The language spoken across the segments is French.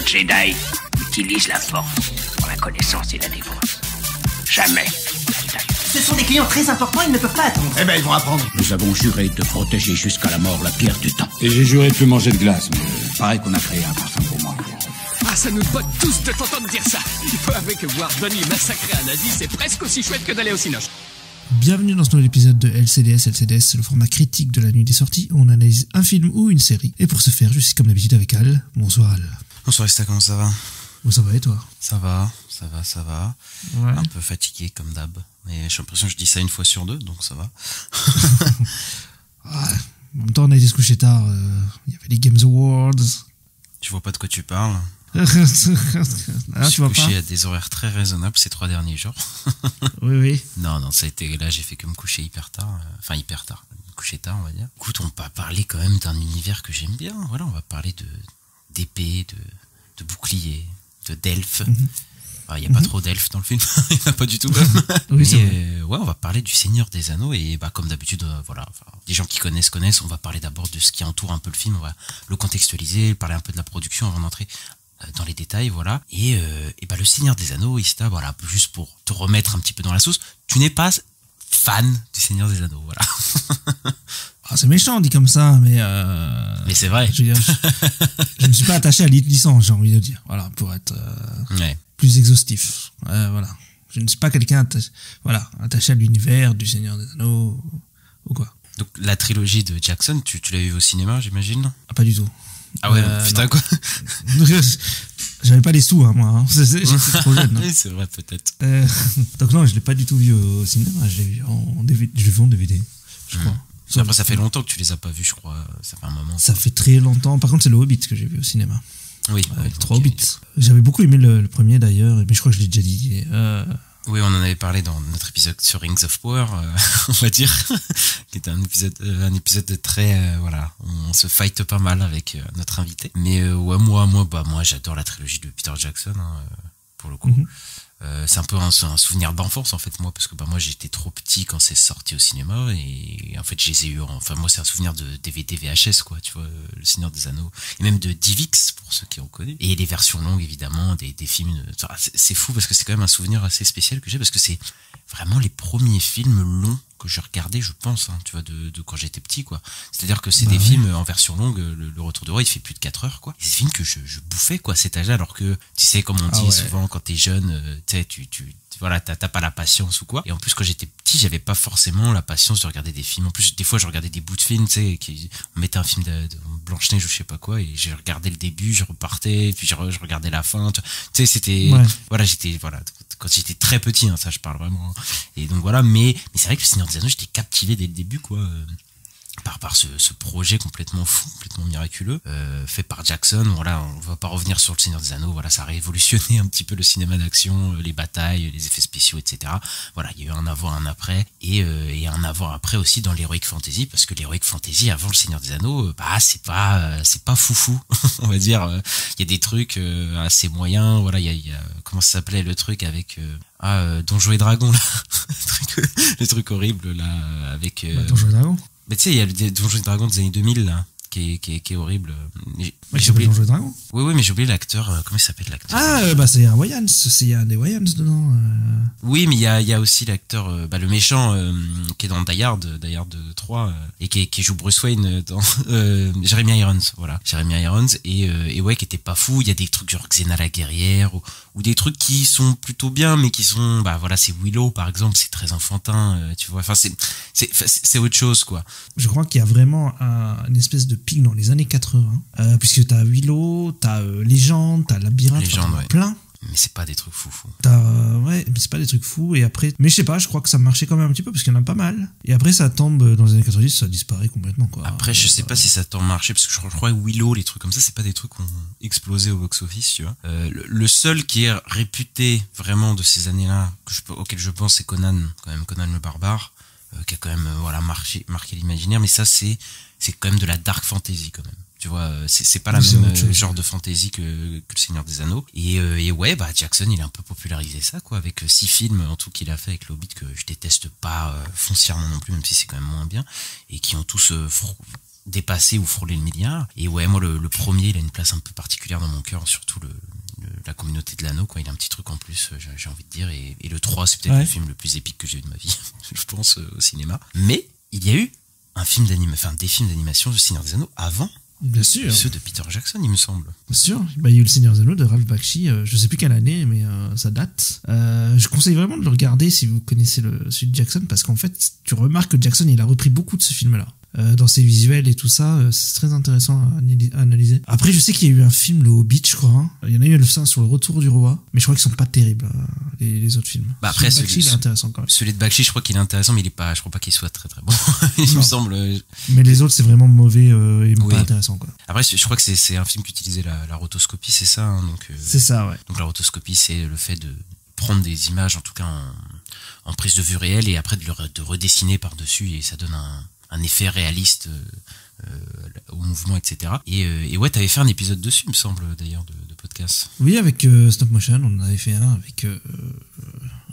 Jedi utilise la force pour la connaissance et la défense. Jamais Jedi. Ce sont des clients très importants, ils ne peuvent pas attendre. Eh ben, ils vont apprendre. Nous avons juré de protéger jusqu'à la mort la pierre du temps. Et j'ai juré de plus manger de glace, mais pareil qu'on a créé un parfum pour moi. Ah, ça nous botte tous de t'entendre dire ça. Il faut avouer que voir Donnie massacrer un nazi, c'est presque aussi chouette que d'aller au cinoche. Bienvenue dans ce nouvel épisode de LCDS. LCDS, c'est le format critique de la nuit des sorties où on analyse un film ou une série. Et pour ce faire, je suis comme d'habitude avec Al. Bonsoir Al. Bonsoir Ista, comment ça va? Oh, ça va et toi? Ça va. Ouais. Un peu fatigué comme d'hab. Mais j'ai l'impression que je dis ça une fois sur deux, donc ça va. En même temps, on a été se coucher tard. Il y avait les Games Awards. Tu vois pas de quoi tu parles? Ah, Je suis tu vois couché pas? à des horaires très raisonnables ces 3 derniers jours. Oui. Non, ça a été... Là, j'ai fait que me coucher hyper tard. Enfin, hyper tard. Me coucher tard, on va dire. Écoute, on va parler quand même d'un univers que j'aime bien. Voilà, on va parler d'épée, de bouclier, d'elfes. Il n'y a pas trop d'elfes dans le film, il n'y en a pas du tout même. Oui, c'est vrai. Ouais, on va parler du Seigneur des Anneaux et comme d'habitude, des gens qui connaissent, on va parler d'abord de ce qui entoure un peu le film, on va le contextualiser, parler un peu de la production avant d'entrer dans les détails, voilà. Et le Seigneur des Anneaux, Ista, voilà, juste pour te remettre un petit peu dans la sauce, tu n'es pas fan du Seigneur des Anneaux, voilà. Ah, c'est méchant dit comme ça, mais c'est vrai. Je ne suis pas attaché à licence, j'ai envie de dire. Voilà, pour être Ouais. plus exhaustif. Voilà. Je ne suis pas quelqu'un attaché à l'univers du Seigneur des Anneaux ou quoi. Donc la trilogie de Jackson, tu l'as vu au cinéma, j'imagine? Ah, pas du tout. Ah ouais, putain non. quoi. J'avais pas les sous, hein, moi. Hein. J'étais trop jeune. Hein. Oui, c'est vrai, peut-être. Donc non, je l'ai pas du tout vu au cinéma. Je l'ai vu en DVD. Je l'ai vu en DVD, je crois. Après, ça fait longtemps que tu les as pas vus, je crois. Ça fait un moment. Ça fait très longtemps. Par contre, c'est le Hobbit que j'ai vu au cinéma. Oui. Les 3 Hobbits. J'avais beaucoup aimé le premier d'ailleurs, mais je crois que je l'ai déjà dit. Oui, on en avait parlé dans notre épisode sur Rings of Power, on va dire, qui était un épisode de très, on se fight pas mal avec notre invité. Mais ouais, moi, j'adore la trilogie de Peter Jackson, pour le coup. C'est un peu un souvenir d'enfance en fait, moi, parce que moi j'étais trop petit quand c'est sorti au cinéma et en fait je les ai eu, moi c'est un souvenir de DVD VHS quoi, tu vois, Le Seigneur des Anneaux, et même de DivX pour ceux qui ont connu, et les versions longues évidemment, des films, c'est fou parce que c'est quand même un souvenir assez spécial que j'ai, parce que c'est vraiment les premiers films longs que je regardais, je pense, tu vois, de quand j'étais petit, quoi. C'est-à-dire que c'est des films en version longue, le Retour de Roi, il fait plus de 4 heures, quoi. Et c'est des films que je bouffais, quoi, à cet âge-là, alors que, tu sais, comme on dit souvent, quand t'es jeune, tu sais, t'as pas la patience ou quoi. Et en plus, quand j'étais petit, j'avais pas forcément la patience de regarder des films. En plus, des fois, je regardais des bouts de films, tu sais, on mettait un film de Blanche-Neige ou je sais pas quoi, et je regardais le début, je repartais, puis je regardais la fin, tu sais, c'était, quand j'étais très petit, ça je parle vraiment. Et donc voilà, mais c'est vrai que le Seigneur des Anneaux, j'étais captivé dès le début, quoi. Par ce projet complètement fou, complètement miraculeux, fait par Jackson. Voilà, on va pas revenir sur le Seigneur des Anneaux. Voilà, ça a révolutionné un petit peu le cinéma d'action, les batailles, les effets spéciaux, etc. Voilà, il y a eu un avant, un après, et un avant après aussi dans l'heroic fantasy, parce que l'heroic fantasy avant le Seigneur des Anneaux, c'est pas foufou, on va dire. Il y a des trucs assez moyens. Voilà, il y a comment ça s'appelait le truc avec Donjons et Dragons là, le truc horrible là avec. Donjons et Dragons. Mais tu sais, il y a le Donjons et Dragons des années 2000 là, qui est horrible. J'ai oublié Donjons et Dragons. Oui, mais j'ai oublié l'acteur. Comment il s'appelle l'acteur? C'est un Wayans. Il y a un des Wayans dedans. Oui, mais il y a aussi l'acteur, le méchant qui est dans Die Hard 3 et qui joue Bruce Wayne dans Jeremy Irons. Voilà, Jeremy Irons et ouais, qui était pas fou. Il y a des trucs genre Xena la guerrière ou des trucs qui sont plutôt bien, mais qui sont c'est Willow par exemple, c'est très enfantin, tu vois. Enfin, c'est autre chose quoi. Je crois qu'il y a vraiment une espèce de pic dans les années 80, puisque t'as Willow, t'as Légende, t'as Labyrinthe, plein. Mais c'est pas des trucs fous. Mais c'est pas des trucs fous. Et après, mais je sais pas, je crois que ça marchait quand même un petit peu parce qu'il y en a pas mal. Et après, ça tombe dans les années 90, ça disparaît complètement, quoi. Après, je sais pas si ça t'a marché parce que je crois que Willow, les trucs comme ça, c'est pas des trucs qui ont explosé au box-office, tu vois. Le seul qui est réputé vraiment de ces années-là, auquel je pense, c'est Conan, quand même, Conan le Barbare, qui a quand même, marqué l'imaginaire. Mais ça, c'est quand même de la dark fantasy, quand même. Tu vois, c'est pas la même genre de fantasy que le Seigneur des Anneaux. Et ouais, Jackson, il a un peu popularisé ça, quoi, avec 6 films en tout qu'il a fait avec l'Hobbit, que je déteste pas foncièrement non plus, même si c'est quand même moins bien, et qui ont tous dépasser ou frôler le milliard. Et ouais, moi le premier, il a une place un peu particulière dans mon cœur, surtout la communauté de l'anneau, quoi. Il a un petit truc en plus, j'ai envie de dire. Et le 3, c'est peut-être le film le plus épique que j'ai eu de ma vie, je pense, au cinéma. Mais il y a eu des films d'animation de Seigneur des Anneaux avant. Bien sûr. Ceux de Peter Jackson, il me semble. Bien sûr. Il y a eu le Seigneur des Anneaux de Ralph Bakshi, je sais plus quelle année, mais ça date. Je conseille vraiment de le regarder si vous connaissez celui de Jackson, parce qu'en fait, tu remarques que Jackson, il a repris beaucoup de ce film-là. Dans ses visuels et tout ça, c'est très intéressant à analyser. Après, je sais qu'il y a eu un film, Le Hobbit, je crois. Hein. Il y en a eu un sur le retour du roi, mais je crois qu'ils sont pas terribles, les autres films. Bah après, celui de Bakshi, il est intéressant quand même. Celui de Bakshi, je crois qu'il est intéressant, mais je crois pas qu'il soit très très bon. Il me semble. Mais les autres, c'est vraiment mauvais et pas intéressant, quoi. Après, je crois que c'est un film qui utilisait la rotoscopie, c'est ça, hein, donc. C'est ça, ouais. Donc la rotoscopie, c'est le fait de prendre des images, en tout cas en prise de vue réelle, et après de redessiner par-dessus, et ça donne un effet réaliste au mouvement, etc. Et ouais, t'avais fait un épisode dessus, il me semble, d'ailleurs, de podcast. Oui, avec Stop Motion, on en avait fait un avec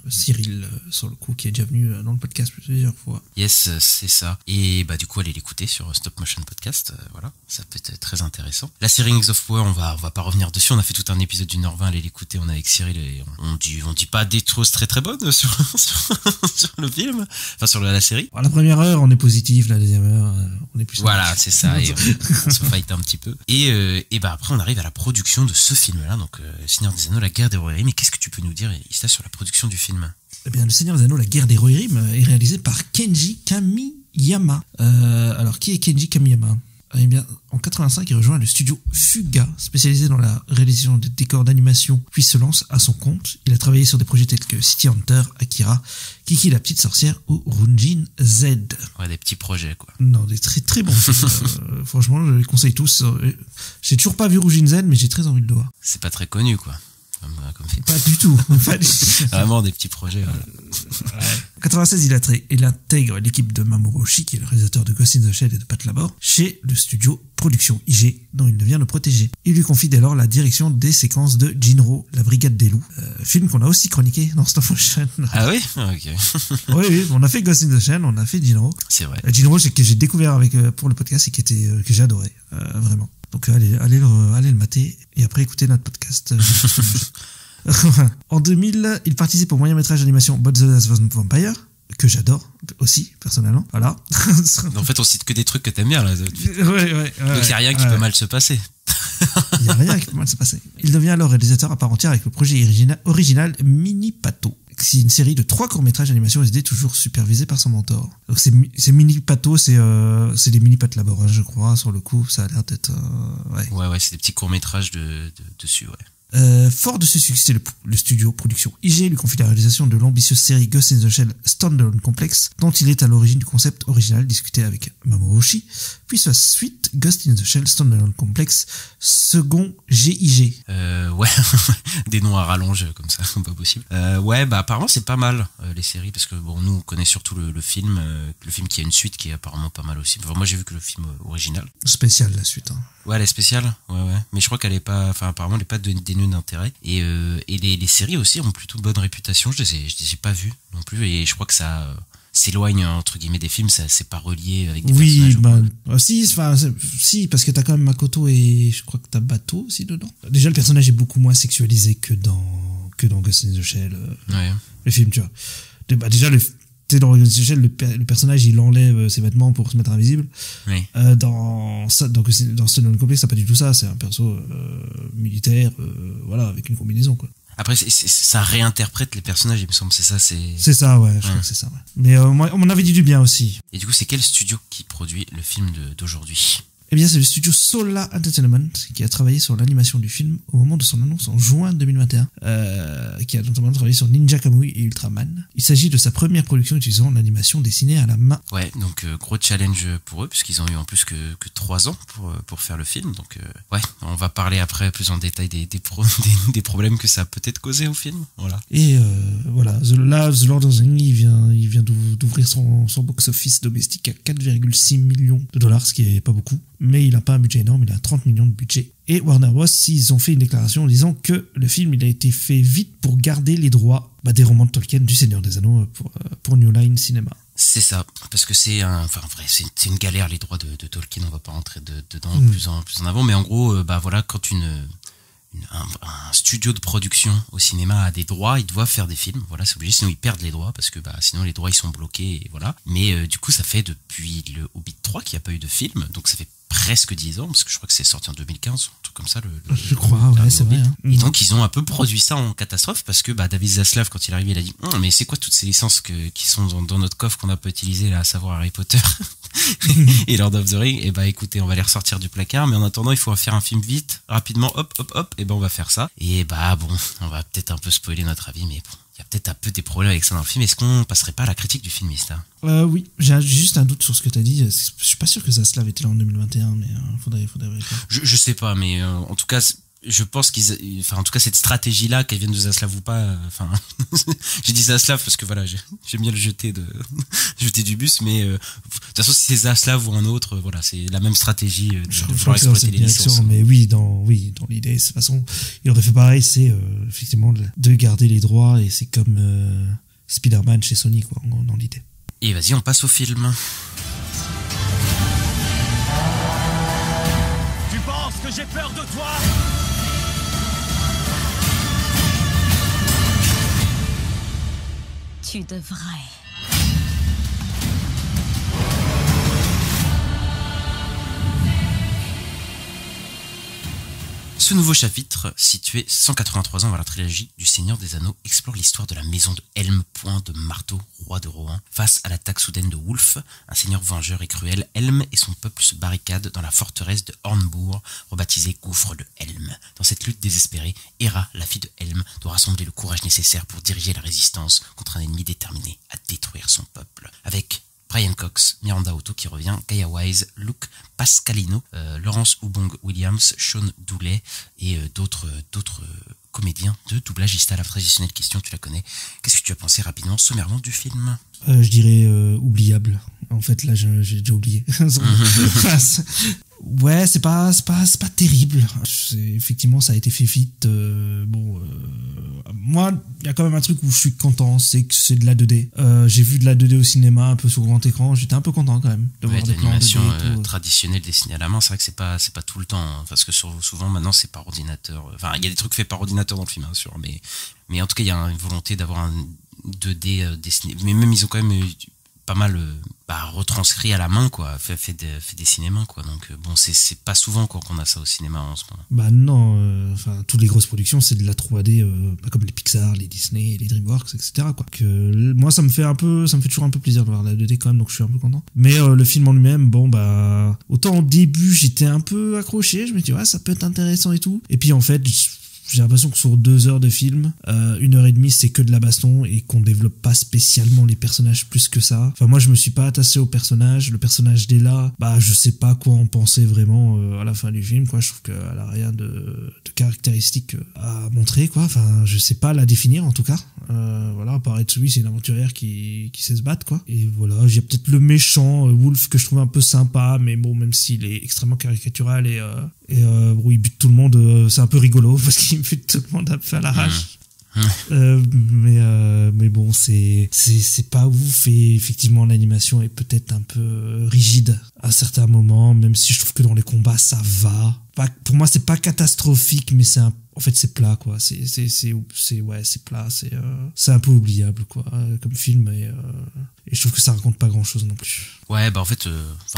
Cyril, sur le coup, qui est déjà venu dans le podcast plusieurs fois. Yes, c'est ça. Et bah du coup, allez l'écouter sur Stop Motion Podcast, voilà, ça peut être très intéressant. La série Rings of Power, on va pas revenir dessus, on a fait tout un épisode d'1h20, allez l'écouter, on est avec Cyril, et on dit pas des choses très très bonnes sur le film, enfin sur la série. La première heure, on est positif, la deuxième heure, on est plus... Voilà, c'est ça, et on se fight un petit peu. Et bah après, on arrive à la production de ce film-là, donc Seigneur des Anneaux, la guerre des Rohirrim. Mais qu'est-ce que tu peux nous dire, Ista, sur la production du film? Eh bien, Le Seigneur des Anneaux, la guerre des Rohirrim est réalisé par Kenji Kamiyama. Alors, qui est Kenji Kamiyama? Eh bien, en 85, il rejoint le studio Fuga, spécialisé dans la réalisation des décors d'animation, puis se lance à son compte. Il a travaillé sur des projets tels que City Hunter, Akira, Kiki la petite sorcière ou Runjin Z. Ouais, des petits projets, quoi. Non, des très très bons films. Franchement, je les conseille tous. J'ai toujours pas vu Runjin Z, mais j'ai très envie de le voir. C'est pas très connu, quoi. Comme film. Pas du tout. Vraiment des petits projets. Voilà. En 96, il intègre l'équipe de Mamoru Oshii, qui est le réalisateur de Ghost in the Shell et de Pat Labor, chez le studio Production IG, dont il devient le protégé. Il lui confie dès lors la direction des séquences de Jinro, la Brigade des Loups, film qu'on a aussi chroniqué dans Stop Motion. Ah oui? Ok. Oui, on a fait Ghost in the Shell, on a fait Jinro. C'est vrai. Jinro, c'est que j'ai découvert pour le podcast et que j'ai adoré, vraiment. Donc allez le mater et après écouter notre podcast. En 2000, il participe au moyen-métrage d'animation But the Last Vampire, que j'adore aussi, personnellement. Voilà. En fait, on cite que des trucs que t'aimes bien, là. Donc il n'y a rien qui peut mal se passer. Il n'y a rien qui peut mal se passer. Il devient alors réalisateur à part entière avec le projet original Mini Pato. C'est une série de 3 courts-métrages d'animation SD, toujours supervisés par son mentor. Donc c'est Mini Pato, c'est des mini Pat Labor, hein, je crois, sur le coup, ça a l'air d'être... Ouais, c'est des petits courts-métrages dessus, ouais. Fort de ce succès, le studio Production IG lui confie la réalisation de l'ambitieuse série Ghost in the Shell Standalone Complex, dont il est à l'origine du concept original discuté avec Mamoru Oshii, puis sa suite Ghost in the Shell Standalone Complex second GIG. Ouais, des noms à rallonge comme ça, pas possible. Ouais, bah apparemment c'est pas mal les séries, parce que bon, nous on connaît surtout le film qui a une suite qui est apparemment pas mal aussi. Enfin, moi j'ai vu que le film original. Spécial la suite. Hein. Ouais, elle est spéciale, ouais. Mais je crois qu'elle est pas, enfin apparemment elle est pas dénuée d'intérêt. Et les séries aussi ont plutôt bonne réputation. Je les ai pas vues non plus, et je crois que ça s'éloigne entre guillemets des films. Ça c'est pas relié avec des personnages. Si, parce que t'as quand même Makoto et je crois que t'as Bato aussi dedans. Déjà le personnage est beaucoup moins sexualisé que dans Ghost in the Shell. Ouais. Le film, tu vois. Déjà dans Ghost in the Shell, le personnage il enlève ses vêtements pour se mettre invisible. Oui. Dans Stone Complex, c'est pas du tout ça. C'est un perso militaire, voilà, avec une combinaison, quoi. Après, ça réinterprète les personnages, il me semble, c'est ça, C'est ça, ouais, je crois que c'est ça, ouais. Mais moi, on m'en avait dit du bien aussi. Et du coup, c'est quel studio qui produit le film d'aujourd'hui? Eh bien, c'est le studio Sola Entertainment qui a travaillé sur l'animation du film au moment de son annonce en juin 2021, qui a notamment travaillé sur Ninja Kamui et Ultraman. Il s'agit de sa première production utilisant l'animation dessinée à la main. Ouais, donc gros challenge pour eux, puisqu'ils ont eu en plus que 3 ans pour faire le film. Donc ouais, on va parler après plus en détail des problèmes que ça a peut-être causé au film. Voilà. Et voilà, The Lord of the Rings, il vient d'ouvrir son box-office domestique à 4,6 millions de dollars, ce qui est pas beaucoup. Mais il n'a pas un budget énorme, il a 30 millions de budget. Et Warner Bros, ils ont fait une déclaration en disant que le film il a été fait vite pour garder les droits des romans de Tolkien du Seigneur des Anneaux pour New Line Cinema. C'est ça, parce que c'est une galère les droits de Tolkien, on va pas rentrer dedans plus en avant, mais en gros, voilà, quand un studio de production au cinéma a des droits, il doit faire des films, voilà, c'est obligé, sinon ils perdent les droits, parce que sinon les droits ils sont bloqués, et voilà. Mais du coup ça fait depuis le Hobbit 3 qu'il n'y a pas eu de film, donc ça fait presque 10 ans, parce que je crois que c'est sorti en 2015, un truc comme ça. Je crois, ouais, c'est vrai. Hein. Et donc ils ont un peu produit ça en catastrophe, parce que David Zaslav, quand il est arrivé, il a dit mais c'est quoi toutes ces licences qui sont dans notre coffre qu'on n'a pas utilisées, là, à savoir Harry Potter et Lord of the Rings, et écoutez, on va les ressortir du placard, mais en attendant il faut faire un film vite, rapidement, hop, et on va faire ça. Et bon, on va peut-être un peu spoiler notre avis, mais bon, il y a peut-être un peu des problèmes avec ça dans le film. Est-ce qu'on passerait pas à la critique du film, Ista? Oui, j'ai juste un doute sur ce que t'as dit. Je suis pas sûr que Zaslav était là en 2021, mais faudrait vérifier. Je sais pas, mais en tout cas, je pense en tout cas, cette stratégie-là, qu'elle vienne de Zaslav ou pas, j'ai dit Zaslav parce que voilà, j'aime bien le jeter du bus, mais de toute façon, si c'est Zaslav ou un autre, voilà, c'est la même stratégie de pouvoir exploiter les licences. Mais oui, dans l'idée, de toute façon, il aurait fait pareil, c'est effectivement de garder les droits, et c'est comme Spider-Man chez Sony, quoi, dans l'idée. Et vas-y, on passe au film. Tu penses que j'ai peur de toi? Tu devrais. Ce nouveau chapitre, situé 183 ans avant la trilogie du Seigneur des Anneaux, explore l'histoire de la maison de Helm, point de marteau, roi de Rohan. Face à l'attaque soudaine de Wulf, un seigneur vengeur et cruel, Helm et son peuple se barricadent dans la forteresse de Hornbourg, rebaptisée Gouffre de Helm. Dans cette lutte désespérée, Hera, la fille de Helm, doit rassembler le courage nécessaire pour diriger la résistance contre un ennemi déterminé à détruire son peuple. Avec Brian Cox, Miranda Otto qui revient, Gaia Wise, Luke Pascalino, Laurence Hubong-Williams, Sean Dooley et d'autres comédiens de doublage. Ista, la traditionnelle question, tu la connais. Qu'est-ce que tu as pensé rapidement, sommairement, du film? Je dirais oubliable. En fait, là, j'ai déjà oublié. Ouais, c'est pas terrible. Effectivement, ça a été fait vite. Moi, il y a quand même un truc où je suis content, c'est que c'est de la 2D. J'ai vu de la 2D au cinéma, un peu sur grand écran. J'étais un peu content quand même de voir des plans 2D traditionnelle dessinée à la main. C'est vrai que c'est pas tout le temps, hein, parce que souvent maintenant c'est par ordinateur. Enfin, il y a des trucs faits par ordinateur dans le film, hein, sûr, mais en tout cas, il y a une volonté d'avoir un 2D dessiné. Mais même ils ont quand même pas mal retranscrit à la main, quoi, fait des cinémas, quoi. Donc bon, c'est pas souvent, quoi, qu'on a ça au cinéma en ce moment. Non, toutes les grosses productions, c'est de la 3D, comme les Pixar, les Disney, les DreamWorks, etc., quoi. Que moi, ça me fait toujours un peu plaisir de voir la 2D quand même, donc je suis un peu content. Mais le film en lui-même, autant au début j'étais un peu accroché, je me dis ouais, ça peut être intéressant et tout. Et puis en fait, j'ai l'impression que sur 2 heures de film, 1h30 c'est que de la baston et qu'on développe pas spécialement les personnages plus que ça. Enfin, moi je me suis pas attaché au personnage. Le personnage d'Ella, je sais pas quoi en penser vraiment à la fin du film, quoi. Je trouve qu'elle a rien de caractéristique à montrer, quoi. Enfin, je sais pas la définir en tout cas. Voilà, à part être c'est une aventurière qui sait se battre, quoi. Et voilà, j'ai peut-être le méchant Wolf que je trouve un peu sympa, mais bon, même s'il est extrêmement caricatural et il bute tout le monde, c'est un peu rigolo parce qu'il bute tout le monde un peu à l'arrache. Mais bon, c'est pas ouf, et effectivement l'animation est peut-être un peu rigide à certains moments, même si je trouve que dans les combats ça va. Pour moi c'est pas catastrophique, mais en fait c'est plat, quoi. C'est plat, c'est un peu oubliable, quoi, comme film, et je trouve que ça raconte pas grand chose non plus. Ouais, en fait,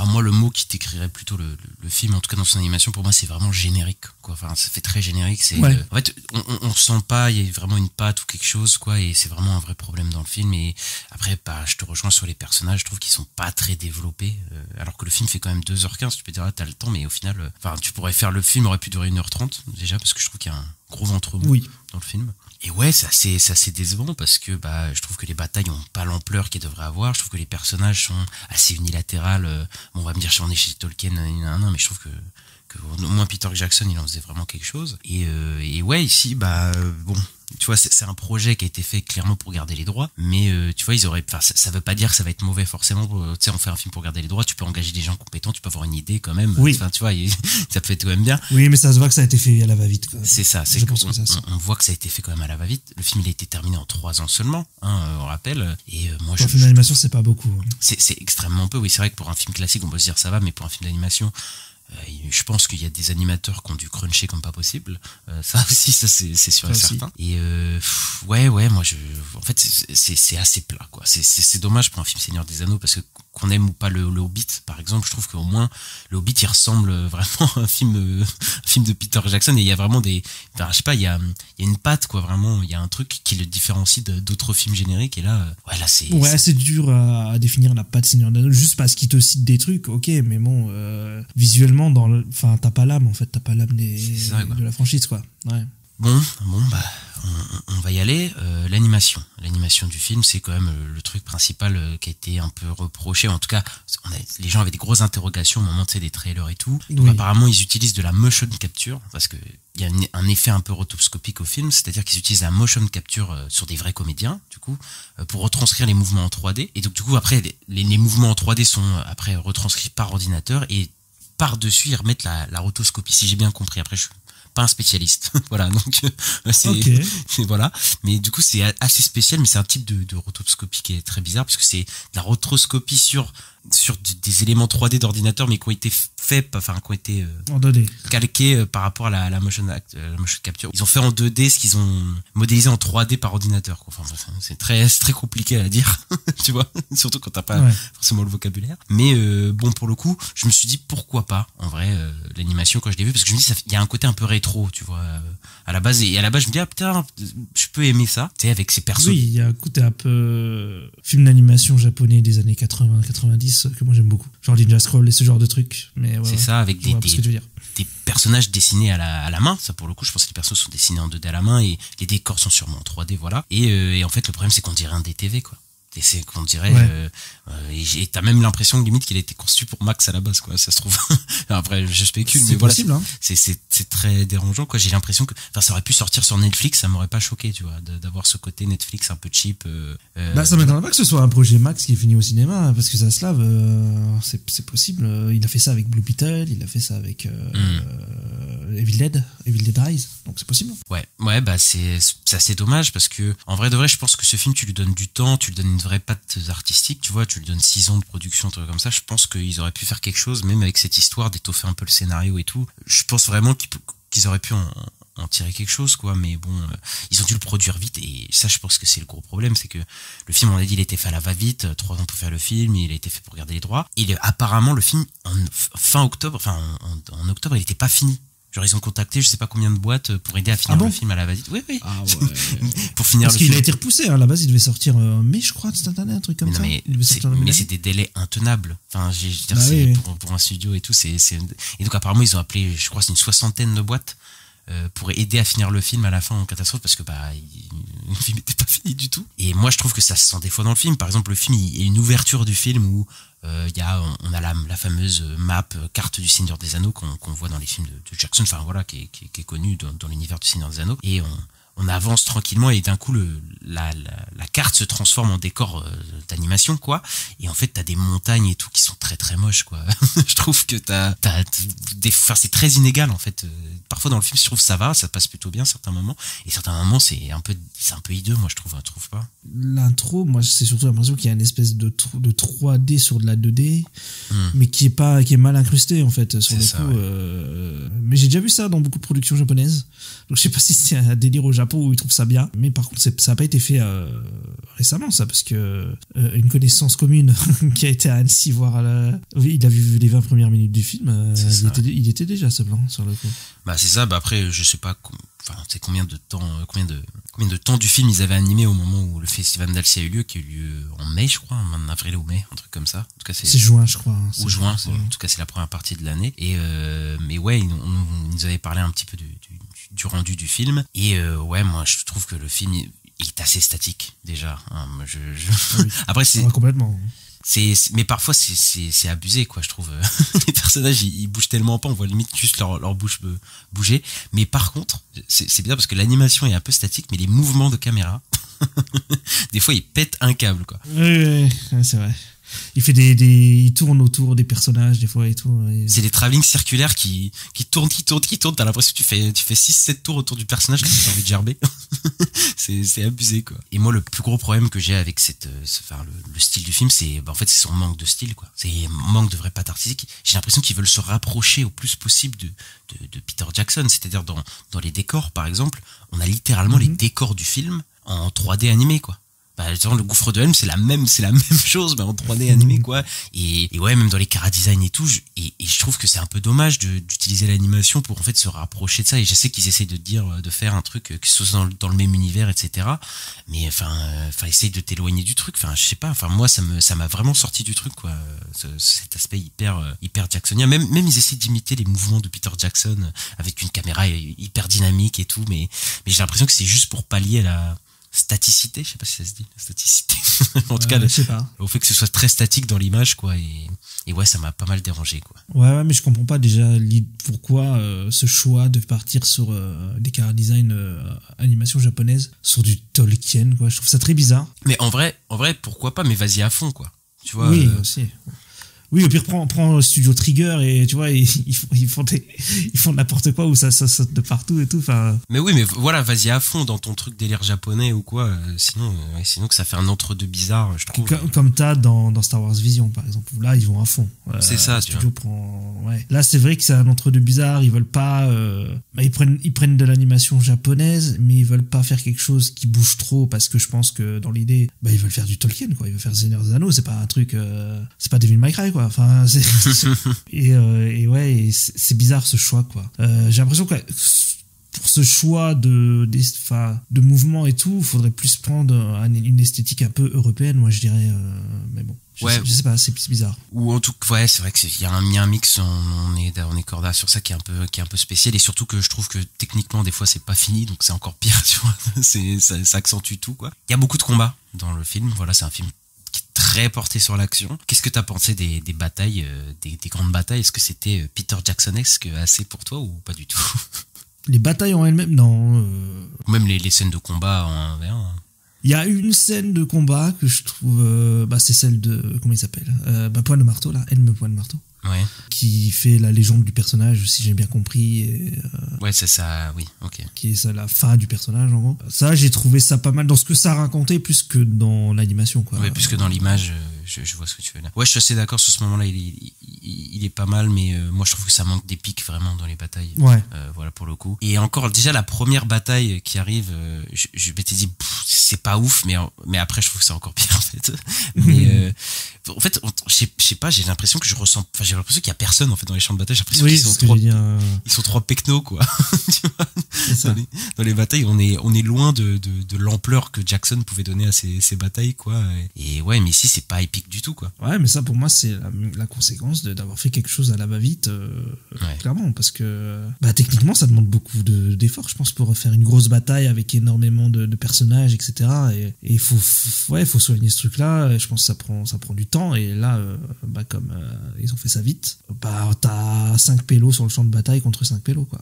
moi le mot qui décrirait plutôt le film, en tout cas dans son animation, pour moi c'est vraiment générique, quoi. Enfin, ça fait très générique. Ouais. En fait, on sent pas, il y a vraiment une patte ou quelque chose, quoi, et c'est vraiment un vrai problème dans le film. Et après, je te rejoins sur les personnages, je trouve qu'ils sont pas très développés, alors que le film fait quand même 2h15, tu peux dire t'as le temps, mais au final, tu pourrais faire, le film aurait pu durer 1h30 déjà, parce que je trouve qu'il y a un gros ventre mou dans le film. Et ouais, c'est assez décevant, parce que je trouve que les batailles ont pas l'ampleur qu'elles devraient avoir. Je trouve que les personnages sont assez unilatérales. On va me dire, on est chez Tolkien, non, mais je trouve que au moins Peter Jackson, il en faisait vraiment quelque chose. Et ouais, ici, tu vois, c'est un projet qui a été fait clairement pour garder les droits, mais tu vois, ils auraient, enfin, ça veut pas dire que ça va être mauvais forcément. Tu sais, on fait un film pour garder les droits, tu peux engager des gens compétents, tu peux avoir une idée quand même. Oui. Enfin, tu vois, ça peut être quand même bien. Oui, mais ça se voit que ça a été fait à la va-vite. Quoi. C'est ça. C'est Je pense que ça. On voit que ça a été fait quand même à la va-vite. Le film, il a été terminé en 3 ans seulement, on rappelle. Et moi, pour un film d'animation, c'est pas beaucoup. Hein. C'est extrêmement peu. Oui, c'est vrai que pour un film classique, on peut se dire ça va, mais pour un film d'animation. Je pense qu'il y a des animateurs qui ont dû cruncher comme pas possible. Ça aussi, c'est sûr et certain. Et ouais, moi, en fait, c'est assez plat, quoi. C'est dommage pour un film Seigneur des Anneaux parce que qu'on aime ou pas le Hobbit, par exemple, je trouve qu'au moins le Hobbit il ressemble vraiment à un film de Peter Jackson et il y a vraiment enfin, je sais pas, il y a une patte, quoi, vraiment, il y a un truc qui le différencie d'autres films génériques et là, c'est dur à définir la patte Seigneur des Anneaux juste parce qu'il te cite des trucs, ok, mais bon, visuellement, enfin, t'as pas l'âme, en fait, t'as pas l'âme de la franchise, quoi. Ouais. Bon, bah, on va y aller. L'animation du film, c'est quand même le truc principal qui a été un peu reproché. En tout cas, les gens avaient des grosses interrogations au moment des trailers et tout. Donc apparemment, ils utilisent de la motion capture parce que il y a un effet un peu rotoscopique au film, c'est-à-dire qu'ils utilisent la motion capture sur des vrais comédiens, du coup, pour retranscrire les mouvements en 3D. Et donc, du coup, après, les mouvements en 3D sont après retranscrits par ordinateur et par-dessus, ils remettent la rotoscopie, si j'ai bien compris. Après, je suis pas un spécialiste. Voilà, donc c'est voilà. Mais du coup, c'est assez spécial, mais c'est un type de rotoscopie qui est très bizarre parce que c'est de la rotoscopie sur des éléments 3D d'ordinateur, mais qui ont été faits, enfin, qui ont été en 2D. Calqués par rapport à la motion capture. Ils ont fait en 2D ce qu'ils ont modélisé en 3D par ordinateur, quoi. Enfin, c'est très compliqué à dire, tu vois, surtout quand t'as pas forcément le vocabulaire. Mais bon, pour le coup, je me suis dit pourquoi pas, en vrai, l'animation quand je l'ai vu, parce que je me dis, il y a un côté un peu rétro, tu vois, à la base, et à la base, je me dis, ah putain, je peux aimer ça, tu sais, avec ces persos. Oui, il y a un côté un peu film d'animation japonais des années 80-90 que moi j'aime beaucoup. Genre Ninja Scroll et ce genre de trucs. Mais c'est ça, avec des personnages dessinés à la main. Ça, pour le coup, je pense que les persos sont dessinés en 2D à la main et les décors sont sûrement en 3D, voilà. Et en fait, le problème, c'est qu'on dirait un DTV, quoi. Et c'est qu'on dirait et t'as même l'impression limite qu'il a été conçu pour Max à la base, quoi, ça se trouve. Après je spécule, mais voilà, possible, hein. c'est très dérangeant, quoi. J'ai l'impression que ça aurait pu sortir sur Netflix, ça m'aurait pas choqué, tu vois, d'avoir ce côté Netflix un peu cheap. Ça m'étonnerait pas que ce soit un projet Max qui est fini au cinéma, parce que ça se lave, c'est possible. Il a fait ça avec Blue Beetle, il a fait ça avec Evil Dead Rise, donc c'est possible. Ouais, bah c'est assez dommage parce que en vrai de vrai, je pense que ce film, tu lui donnes du temps, tu lui donnes une vraie patte artistique, tu vois, tu lui donnes 6 ans de production, un truc comme ça. Je pense qu'ils auraient pu faire quelque chose, même avec cette histoire, d'étoffer un peu le scénario et tout. Je pense vraiment qu'ils auraient pu en tirer quelque chose, quoi. Mais bon, ils ont dû le produire vite et ça, je pense que c'est le gros problème, c'est que le film, on a dit, il était fait à la va-vite, 3 ans pour faire le film, il a été fait pour garder les droits. Et apparemment, le film, en octobre, il était pas fini. Genre, ils ont contacté je sais pas combien de boîtes pour aider à finir le film à la va-vite. Oui. Ah ouais. Pour finir parce le qu'il film. a été repoussé, hein. À la base, il devait sortir en mai, je crois, de cette année, un truc comme ça. Mais c'est des délais intenables. Enfin, pour un studio et tout, et donc apparemment, ils ont appelé, je crois, c'est une 60aine de boîtes pour aider à finir le film à la fin en catastrophe parce que le film n'était pas fini du tout. Et moi, je trouve que ça se sent des fois dans le film. Par exemple, le film, il y a une ouverture du film où on a la fameuse map carte du Seigneur des Anneaux qu'on voit dans les films de Jackson, enfin voilà, qui est connue dans l'univers du Seigneur des Anneaux, et on avance tranquillement et d'un coup la carte se transforme en décor d'animation, quoi, et en fait t'as des montagnes et tout qui sont très très moches, quoi. Je trouve que c'est très inégal, en fait. Parfois dans le film, je trouve ça passe plutôt bien certains moments, et certains moments c'est un peu hideux, moi je trouve pas. L'intro, moi c'est surtout l'impression qu'il y a une espèce de 3D sur de la 2D, mais qui est mal incrusté, en fait, sur le coup. Ouais. Mais j'ai déjà vu ça dans beaucoup de productions japonaises, donc je sais pas si c'est un délire au Japon où ils trouvent ça bien, mais par contre ça a pas été fait récemment, ça, parce que une commune qui a été à Annecy voir il a vu les 20 premières minutes du film, il était déjà ce blanc sur le coup. Bah c'est ça, après je sais pas c'est combien de temps du film ils avaient animé au moment où le festival d'Annecy a eu lieu, qui a eu lieu en mai, je crois, en avril ou mai, un truc comme ça. En tout cas, c'est juin, je crois. Ou juin, en tout cas c'est la première partie de l'année. Et mais ouais, ils nous avaient parlé un petit peu du rendu du film. Et moi je trouve que le film est assez statique déjà. Hein. Oui. Après c'est complètement. mais parfois c'est abusé, quoi, je trouve. Les personnages, ils bougent tellement pas, on voit limite juste leur bouche bouger. Mais par contre, c'est bizarre parce que l'animation est un peu statique, mais les mouvements de caméra, des fois, ils pètent un câble, quoi. Oui, c'est vrai. Il tourne autour des personnages des fois et tout. C'est des travelling circulaires qui tournent. T'as l'impression que tu fais 6-7 tours autour du personnage que t'as envie de gerber. c'est abusé, quoi. Et moi, le plus gros problème que j'ai avec le style du film, c'est c'est son manque de style, quoi. C'est manque de vraie patte artistique. J'ai l'impression qu'ils veulent se rapprocher au plus possible de Peter Jackson. C'est-à-dire dans les décors, par exemple, on a littéralement les décors du film en 3D animé, quoi. Le gouffre de Helm, c'est la même chose, en 3D animé, quoi. Et ouais, même dans les chara-design et tout, et je trouve que c'est un peu dommage d'utiliser l'animation pour, en fait, se rapprocher de ça. Et je sais qu'ils essayent de faire un truc qui soit dans le même univers, etc. Mais, essaye de t'éloigner du truc. Je sais pas, moi, ça m'a vraiment sorti du truc, quoi. Cet aspect hyper jacksonien. Même ils essaient d'imiter les mouvements de Peter Jackson avec une caméra hyper dynamique et tout, mais j'ai l'impression que c'est juste pour pallier à la staticité, je sais pas si ça se dit, la staticité. En tout cas, je sais pas. Au fait que ce soit très statique dans l'image, quoi, et ouais, ça m'a pas mal dérangé, quoi. Ouais, mais je comprends pas déjà pourquoi ce choix de partir sur des chara-design animation japonaise sur du Tolkien, quoi. Je trouve ça très bizarre. Mais en vrai, pourquoi pas, mais vas-y à fond, quoi. Tu vois. Oui, aussi. Oui, au pire, prends Studio Trigger et tu vois, ils font n'importe quoi où ça saute de partout et tout. Mais oui, mais voilà, vas-y à fond dans ton truc délire japonais ou quoi. Sinon que ça fait un entre-deux bizarre, je trouve. Comme t'as dans Star Wars Vision, par exemple, où là, ils vont à fond. C'est ça, Studio ouais. Là, c'est vrai que c'est un entre-deux bizarre. Ils veulent pas. Ils prennent de l'animation japonaise, mais ils veulent pas faire quelque chose qui bouge trop parce que je pense que dans l'idée, ils veulent faire du Tolkien, quoi. Ils veulent faire Seigneur des Anneaux. C'est pas un truc. C'est pas Devil May Cry, quoi. Et ouais, et c'est bizarre ce choix, quoi. J'ai l'impression que pour ce choix de mouvement et tout, il faudrait plus prendre une esthétique un peu européenne, moi je dirais. Mais bon, je sais pas, c'est bizarre. Ou en tout cas, ouais, c'est vrai qu'il y a un mix, on est corda sur ça qui est un peu spécial, et surtout que je trouve que techniquement des fois c'est pas fini, donc c'est encore pire, tu vois. Ça accentue tout, quoi. Il y a beaucoup de combats dans le film. Voilà, c'est un film très porté sur l'action. Qu'est-ce que t'as pensé des batailles, des grandes batailles? Est-ce que c'était Peter Jacksonesque assez pour toi ou pas du tout? Les batailles en elles-mêmes, non. Même les scènes de combat en 1v1. Il y a une scène de combat que je trouve, c'est celle de, comment il s'appelle, Poing de marteau, là, Helm Poing de marteau. Ouais. Qui fait la légende du personnage, si j'ai bien compris. Et, ouais, c'est ça, oui, ok. Qui est ça, la fin du personnage, en gros. Ça, j'ai trouvé ça pas mal dans ce que ça racontait, plus que dans l'animation, quoi. Ouais, plus que dans l'image, je vois ce que tu veux là. Ouais, je suis assez d'accord sur ce moment-là, il est pas mal, mais moi je trouve que ça manque d'épique vraiment dans les batailles. Ouais. Voilà, pour le coup. Et encore, déjà, la première bataille qui arrive, je m'étais dit, c'est pas ouf, mais après, je trouve que c'est encore pire, en fait. Mais, en fait, je sais pas, j'ai l'impression que j'ai l'impression qu'il y a personne, en fait, dans les champs de bataille. J'ai l'impression qu'ils sont trois pecnos, quoi. Tu vois, c'est ça. Dans les batailles, on est loin de l'ampleur que Jackson pouvait donner à ces batailles, quoi. Et ouais, mais ici, c'est pas épique du tout, quoi. Ouais, mais ça, pour moi, c'est la conséquence d'avoir fait quelque chose à la va-vite, clairement, parce que, techniquement, ça demande beaucoup d'efforts, je pense, pour faire une grosse bataille avec énormément de personnages, etc. Et il faut soigner ce truc-là. Je pense que ça prend du temps. Et là, comme ils ont fait ça vite, t'as 5 pélos sur le champ de bataille contre 5 pélos, quoi.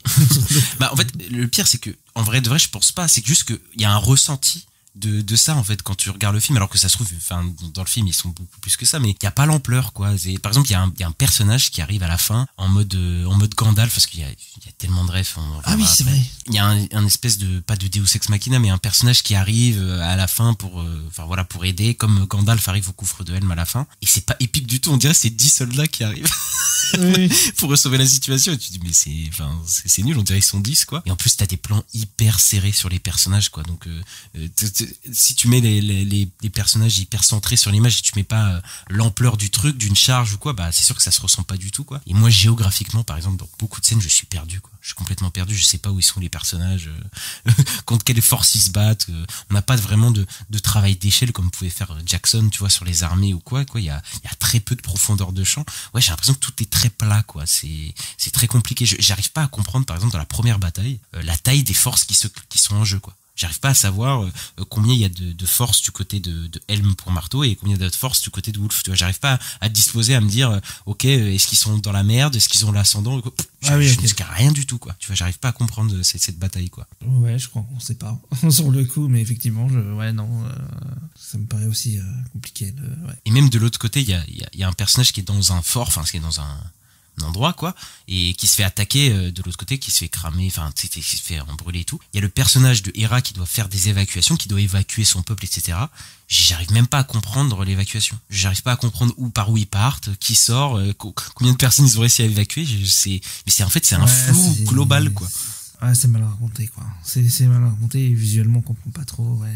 En fait, le pire, c'est que, en vrai de vrai, je pense pas. C'est juste qu'il y a un ressenti de ça, en fait, quand tu regardes le film, alors que ça se trouve, dans le film, ils sont beaucoup plus que ça, mais il n'y a pas l'ampleur, quoi. Par exemple, il y a un personnage qui arrive à la fin en mode Gandalf, parce qu'il y a tellement de refs. Oui, c'est vrai. Il y a un espèce de, pas de Deus Ex Machina, mais un personnage qui arrive à la fin pour aider, comme Gandalf arrive au gouffre de Helm à la fin. Et c'est pas épique du tout, on dirait que c'est 10 soldats qui arrivent oui. pour sauver la situation. Et tu te dis, mais c'est nul, on dirait qu'ils sont 10, quoi. Et en plus, t'as des plans hyper serrés sur les personnages, quoi. Donc, si tu mets les personnages hyper centrés sur l'image et tu mets pas l'ampleur du truc, d'une charge ou quoi, c'est sûr que ça se ressent pas du tout, quoi. Et moi, géographiquement, par exemple, dans beaucoup de scènes, je suis perdu, quoi. Je suis complètement perdu, je sais pas où ils sont les personnages, contre quelle force ils se battent. On n'a pas vraiment de travail d'échelle comme pouvait faire Jackson, tu vois, sur les armées ou quoi. Il y a très peu de profondeur de champ. Ouais, j'ai l'impression que tout est très plat, quoi. C'est très compliqué. J'arrive pas à comprendre, par exemple, dans la première bataille, la taille des forces qui sont en jeu, quoi. J'arrive pas à savoir combien il y a de force du côté de Helm pour marteau et combien il y a de force du côté de Wolf. Tu vois, j'arrive pas à disposer à me dire, ok, est-ce qu'ils sont dans la merde, est-ce qu'ils ont l'ascendant, je ne sais rien du tout, quoi. Tu vois, j'arrive pas à comprendre cette bataille, quoi. Ouais, je crois qu'on sait pas sur le coup, mais effectivement, ça me paraît aussi compliqué. Ouais. Et même de l'autre côté, il y a un personnage qui est dans un fort, enfin, qui est dans un endroit, quoi, et qui se fait attaquer de l'autre côté, qui se fait cramer, enfin, qui se fait brûler et tout. Il y a le personnage de Hera qui doit faire des évacuations, qui doit évacuer son peuple, etc. J'arrive même pas à comprendre l'évacuation. J'arrive pas à comprendre par où ils partent, qui sort, combien de personnes ils ont réussi à évacuer. Mais en fait, c'est un flou global, quoi. Ouais, c'est mal raconté, quoi. C'est mal raconté, et visuellement, on comprend pas trop, ouais.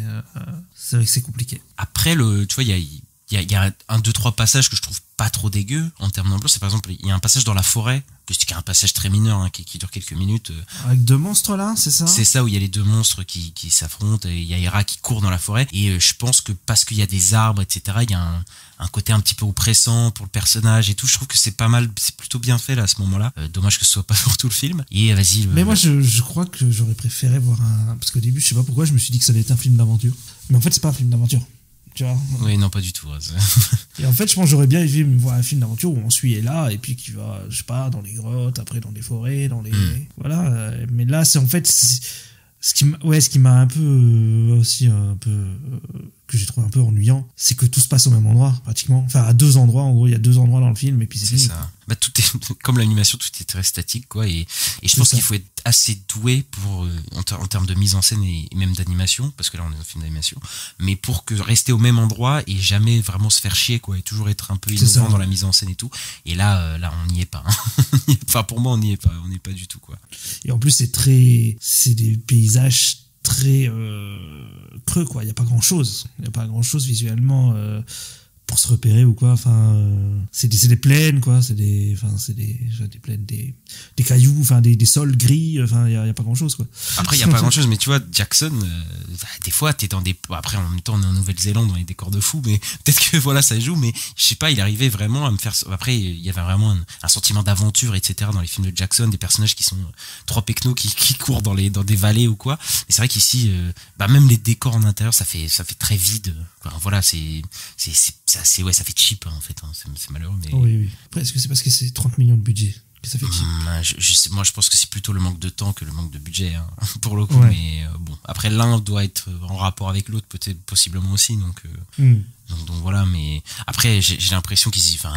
C'est vrai que c'est compliqué. Après, tu vois, il y a 1, 2, 3 passages que je trouve pas trop dégueux en termes d'ampleur. C'est par exemple, il y a un passage dans la forêt, qui est un passage très mineur, hein, qui dure quelques minutes. Avec 2 monstres là, c'est ça? C'est ça, où il y a les 2 monstres qui s'affrontent, et il y a Hera qui court dans la forêt, et je pense que parce qu'il y a des arbres, etc., il y a un côté un petit peu oppressant pour le personnage et tout. Je trouve que c'est pas mal, c'est plutôt bien fait là à ce moment-là. Dommage que ce soit pas pour tout le film. Et vas-y. Mais moi je crois que j'aurais préféré voir parce qu'au début je sais pas pourquoi je me suis dit que ça allait être un film d'aventure. Mais en fait c'est pas un film d'aventure. Tu vois. Oui, non, pas du tout. Et en fait, je pense que j'aurais bien aimé voir un film d'aventure où on suit Ella et puis qui va, je sais pas, dans les grottes, après dans les forêts, dans les voilà. Mais là, c'est en fait ce qui m'a un peu aussi un peu que j'ai trouvé un peu ennuyant, c'est que tout se passe au même endroit pratiquement. Enfin, à 2 endroits. En gros, il y a 2 endroits dans le film et puis c'est fini. Ça. Bah, tout est comme l'animation, tout est très statique, quoi. Et je pense qu'il faut être assez doué pour en termes de mise en scène et même d'animation, parce que là on est dans un film d'animation, mais pour que rester au même endroit et jamais vraiment se faire chier, quoi, et toujours être un peu innovant dans la mise en scène et tout. Et là on n'y est pas. Hein. Enfin, pour moi, on n'y est pas. On n'est pas du tout, quoi. Et en plus, c'est des paysages très creux, quoi. Il y a pas grand chose visuellement pour se repérer ou quoi. Enfin, c'est des plaines, quoi. C'est des plaines, des cailloux, enfin des sols gris. Enfin, il y a pas grand chose, quoi. Après, il y a pas grand chose, mais tu vois, Jackson, des fois t'es dans des, après en même temps on est en Nouvelle-Zélande dans les décors de fou, mais peut-être que voilà ça joue, mais je sais pas, il arrivait vraiment à me faire. Après, il y avait vraiment un sentiment d'aventure, etc. dans les films de Jackson, des personnages qui sont 3 pecnos qui courent dans des vallées ou quoi. Mais c'est vrai qu'ici, même les décors en intérieur, ça fait très vide. Quoi. Voilà, ça fait cheap, hein, en fait, hein. C'est malheureux, mais oui. Après, est-ce que c'est parce que c'est 30 millions de budget que ça fait cheap? Moi je pense que c'est plutôt le manque de temps que le manque de budget, hein, pour le coup. Ouais. Mais bon, après l'un doit être en rapport avec l'autre, peut-être possiblement aussi, donc voilà. Mais après j'ai l'impression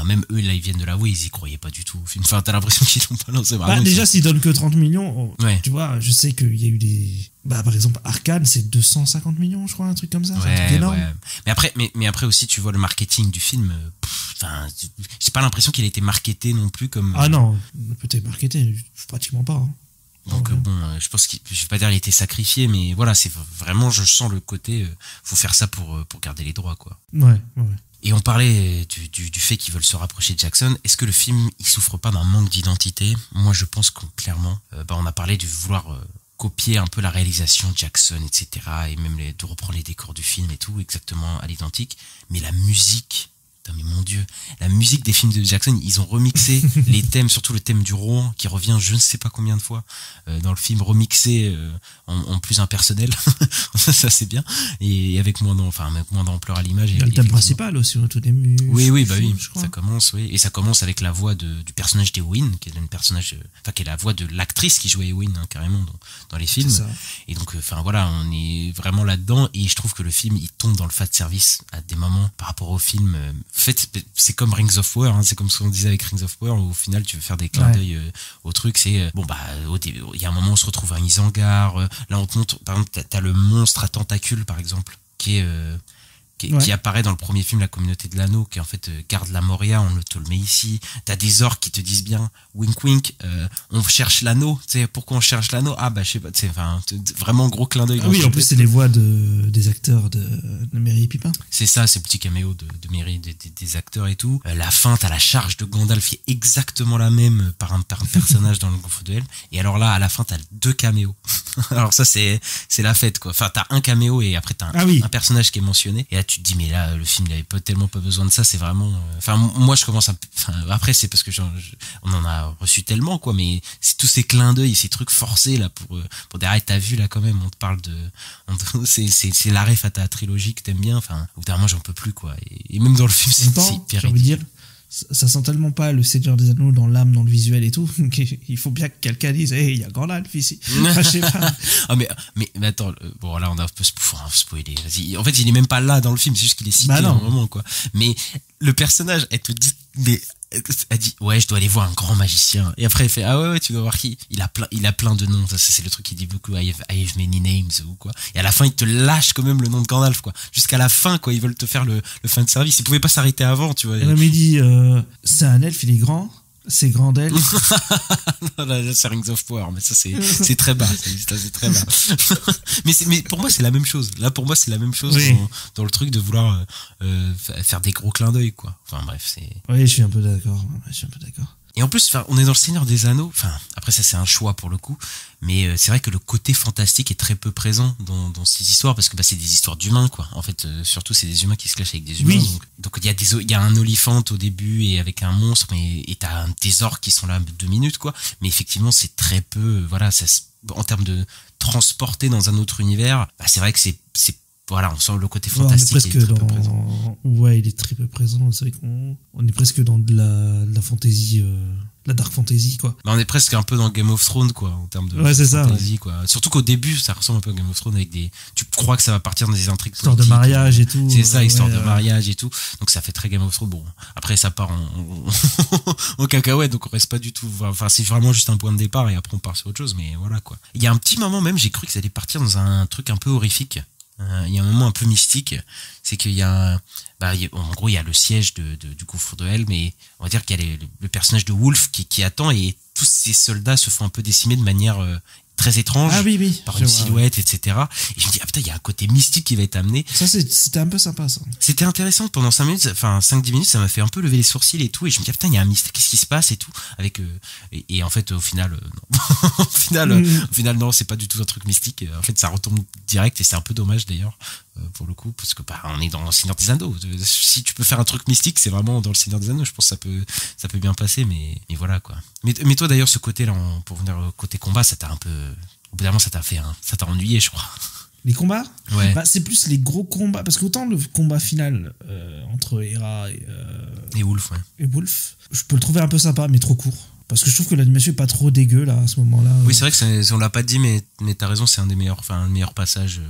même eux là, ils viennent de l'avouer, ils y croyaient pas du tout. Enfin, t'as l'impression qu'ils l'ont pas lancé. Déjà s'ils donnent que 30 millions, tu vois, je sais qu'il y a eu des par exemple Arcane, c'est 250 millions, je crois, un truc comme ça. C'est un truc énorme. Ouais. Mais après aussi, tu vois le marketing du film. J'ai pas l'impression qu'il a été marketé non plus comme. Ah non, peut-être marketé, pratiquement pas. Hein. Donc bon, je pense je vais pas dire qu'il a été sacrifié, mais voilà, c'est vraiment, je sens le côté, faut faire ça pour garder les droits, quoi. Ouais. Et on parlait du fait qu'ils veulent se rapprocher de Jackson. Est-ce que le film, il souffre pas d'un manque d'identité? Moi, je pense que clairement, on a parlé de vouloir copier un peu la réalisation de Jackson, etc. et même de reprendre les décors du film et tout, exactement à l'identique. Mais la musique, mais mon Dieu, la musique des films de Jackson, ils ont remixé les thèmes, surtout le thème du Rohan, qui revient je ne sais pas combien de fois dans le film, remixé en plus impersonnel. Ça c'est bien, et avec moins d'ampleur à l'image. Il y a le thème principal aussi au tout début. Oui, ça commence, oui, et ça commence avec la voix du personnage d'Eowyn, qui est la voix de l'actrice qui jouait Eowyn, hein, carrément dans les films. Et donc, voilà, on est vraiment là-dedans, et je trouve que le film, il tombe dans le fan service à des moments par rapport au film. En fait, c'est comme Rings of Power, hein, c'est comme ce qu'on disait avec Rings of Power, où au final tu veux faire des clins d'œil au truc. C'est il y a un moment où on se retrouve à Isengard, là on te montre, par exemple, t'as le monstre à tentacules, par exemple, qui apparaît dans le premier film La Communauté de l'Anneau, qui en fait garde la Moria, on te le met ici. T'as des orques qui te disent bien wink wink, on cherche l'anneau, tu sais, pourquoi on cherche l'anneau? Je sais pas, vraiment gros clin d'œil. Oui, en plus c'est les voix des acteurs de Merry et Pipin. C'est ça, ces petits caméos de Merry, des acteurs et tout. La fin, t'as la charge de Gandalf qui est exactement la même par un personnage dans le Gouffre de Helm. Et alors là, à la fin, t'as 2 caméos. Alors ça, c'est la fête, quoi. Enfin, t'as un caméo et après t'as un personnage qui est mentionné. Et là, tu te dis mais là le film il avait tellement pas besoin de ça, c'est vraiment enfin moi je commence à après c'est parce que on en a reçu tellement quoi, mais c'est tous ces clins d'œil, ces trucs forcés là pour derrière t'as vu là quand même on te parle c'est la ref à ta trilogie que t'aimes bien, enfin au bout d'un moment j'en peux plus quoi, et même dans le film c'est hyper j'ai envie de dire ça sent tellement pas le Seigneur des Anneaux dans l'âme, dans le visuel et tout, qu'il faut bien que quelqu'un dise hey, il y a Gandalf ici. Enfin, je sais pas. Ah mais attends, bon là on a un peu spoilé. Vas-y. En fait il est même pas là dans le film, c'est juste qu'il est cité à un moment quoi. Mais le personnage, elle te dit elle dit ouais je dois aller voir un grand magicien, et après elle fait ah ouais tu dois voir qui, il a plein de noms, ça c'est le truc qu'il dit beaucoup, I have many names ou quoi, et à la fin il te lâche quand même le nom de Gandalf quoi, jusqu'à la fin quoi, ils veulent te faire le fan service, ils pouvaient pas s'arrêter avant tu vois. Et là il dit c'est un elfe, il est grand, c'est grand elfe. Non, là c'est Rings of Power, mais ça c'est très bas, c'est très bas. mais pour moi c'est la même chose, là pour moi c'est la même chose oui. dans le truc de vouloir faire des gros clins d'œil quoi, enfin bref c'est. Oui je suis un peu d'accord. Et en plus, on est dans le Seigneur des Anneaux. Enfin, après ça c'est un choix pour le coup, mais c'est vrai que le côté fantastique est très peu présent dans ces histoires, parce que c'est des histoires d'humains quoi. En fait, surtout c'est des humains qui se clashent avec des humains. Oui. Donc il y a un olifant au début et avec un monstre, et t'as des orques qui sont là 2 minutes quoi. Mais effectivement c'est très peu. Voilà, en termes de transporter dans un autre univers, c'est vrai que c'est voilà, on sent le côté fantastique. On est presque peu présent. Ouais, il est très peu présent. C'est vrai qu'on est presque dans de la fantasy, la dark fantasy, quoi. On est presque un peu dans Game of Thrones, quoi, en termes de fantasy, quoi. Surtout qu'au début, ça ressemble un peu à Game of Thrones avec tu crois que ça va partir dans des intrigues histoire de mariage et tout. C'est ça, histoire de mariage et tout. Donc ça fait très Game of Thrones. Bon, après ça part en cacahuète, donc on reste pas du tout. Enfin, c'est vraiment juste un point de départ et après on part sur autre chose, mais voilà, quoi. Il y a un petit moment même, j'ai cru que ça allait partir dans un truc un peu horrifique. Il y a un moment un peu mystique, c'est qu'il y a en gros il y a le siège du gouffre de Helm, mais on va dire qu'il y a le personnage de Wolf qui attend, et tous ces soldats se font un peu décimer de manière très étrange, par une silhouette, etc. Et je me dis, putain, il y a un côté mystique qui va être amené. Ça, c'était un peu sympa, ça. C'était intéressant pendant 5-10 minutes, ça m'a fait un peu lever les sourcils et tout, et je me dis, putain, il y a un mystère, qu'est-ce qui se passe et tout, avec, et en fait, au final, non. Au final, non, c'est pas du tout un truc mystique. En fait, ça retombe direct, et c'est un peu dommage d'ailleurs, pour le coup, parce que, on est dans le Seigneur des Anneaux. Si tu peux faire un truc mystique, c'est vraiment dans le Seigneur des Anneaux. Je pense que ça peut bien passer, mais voilà, quoi. Mais toi, d'ailleurs, ce côté-là, pour venir au côté combat, ça t'a un peu, au bout d'un moment, ça t'a ennuyé, je crois. Les combats, ouais. C'est plus les gros combats, parce qu'autant le combat final entre Hera et Wolf, et Wolf, je peux le trouver un peu sympa, mais trop court. Parce que je trouve que l'animation est pas trop dégueu là à ce moment-là. Oui, c'est vrai que on l'a pas dit, mais t'as raison, c'est un des meilleurs, le meilleur passage,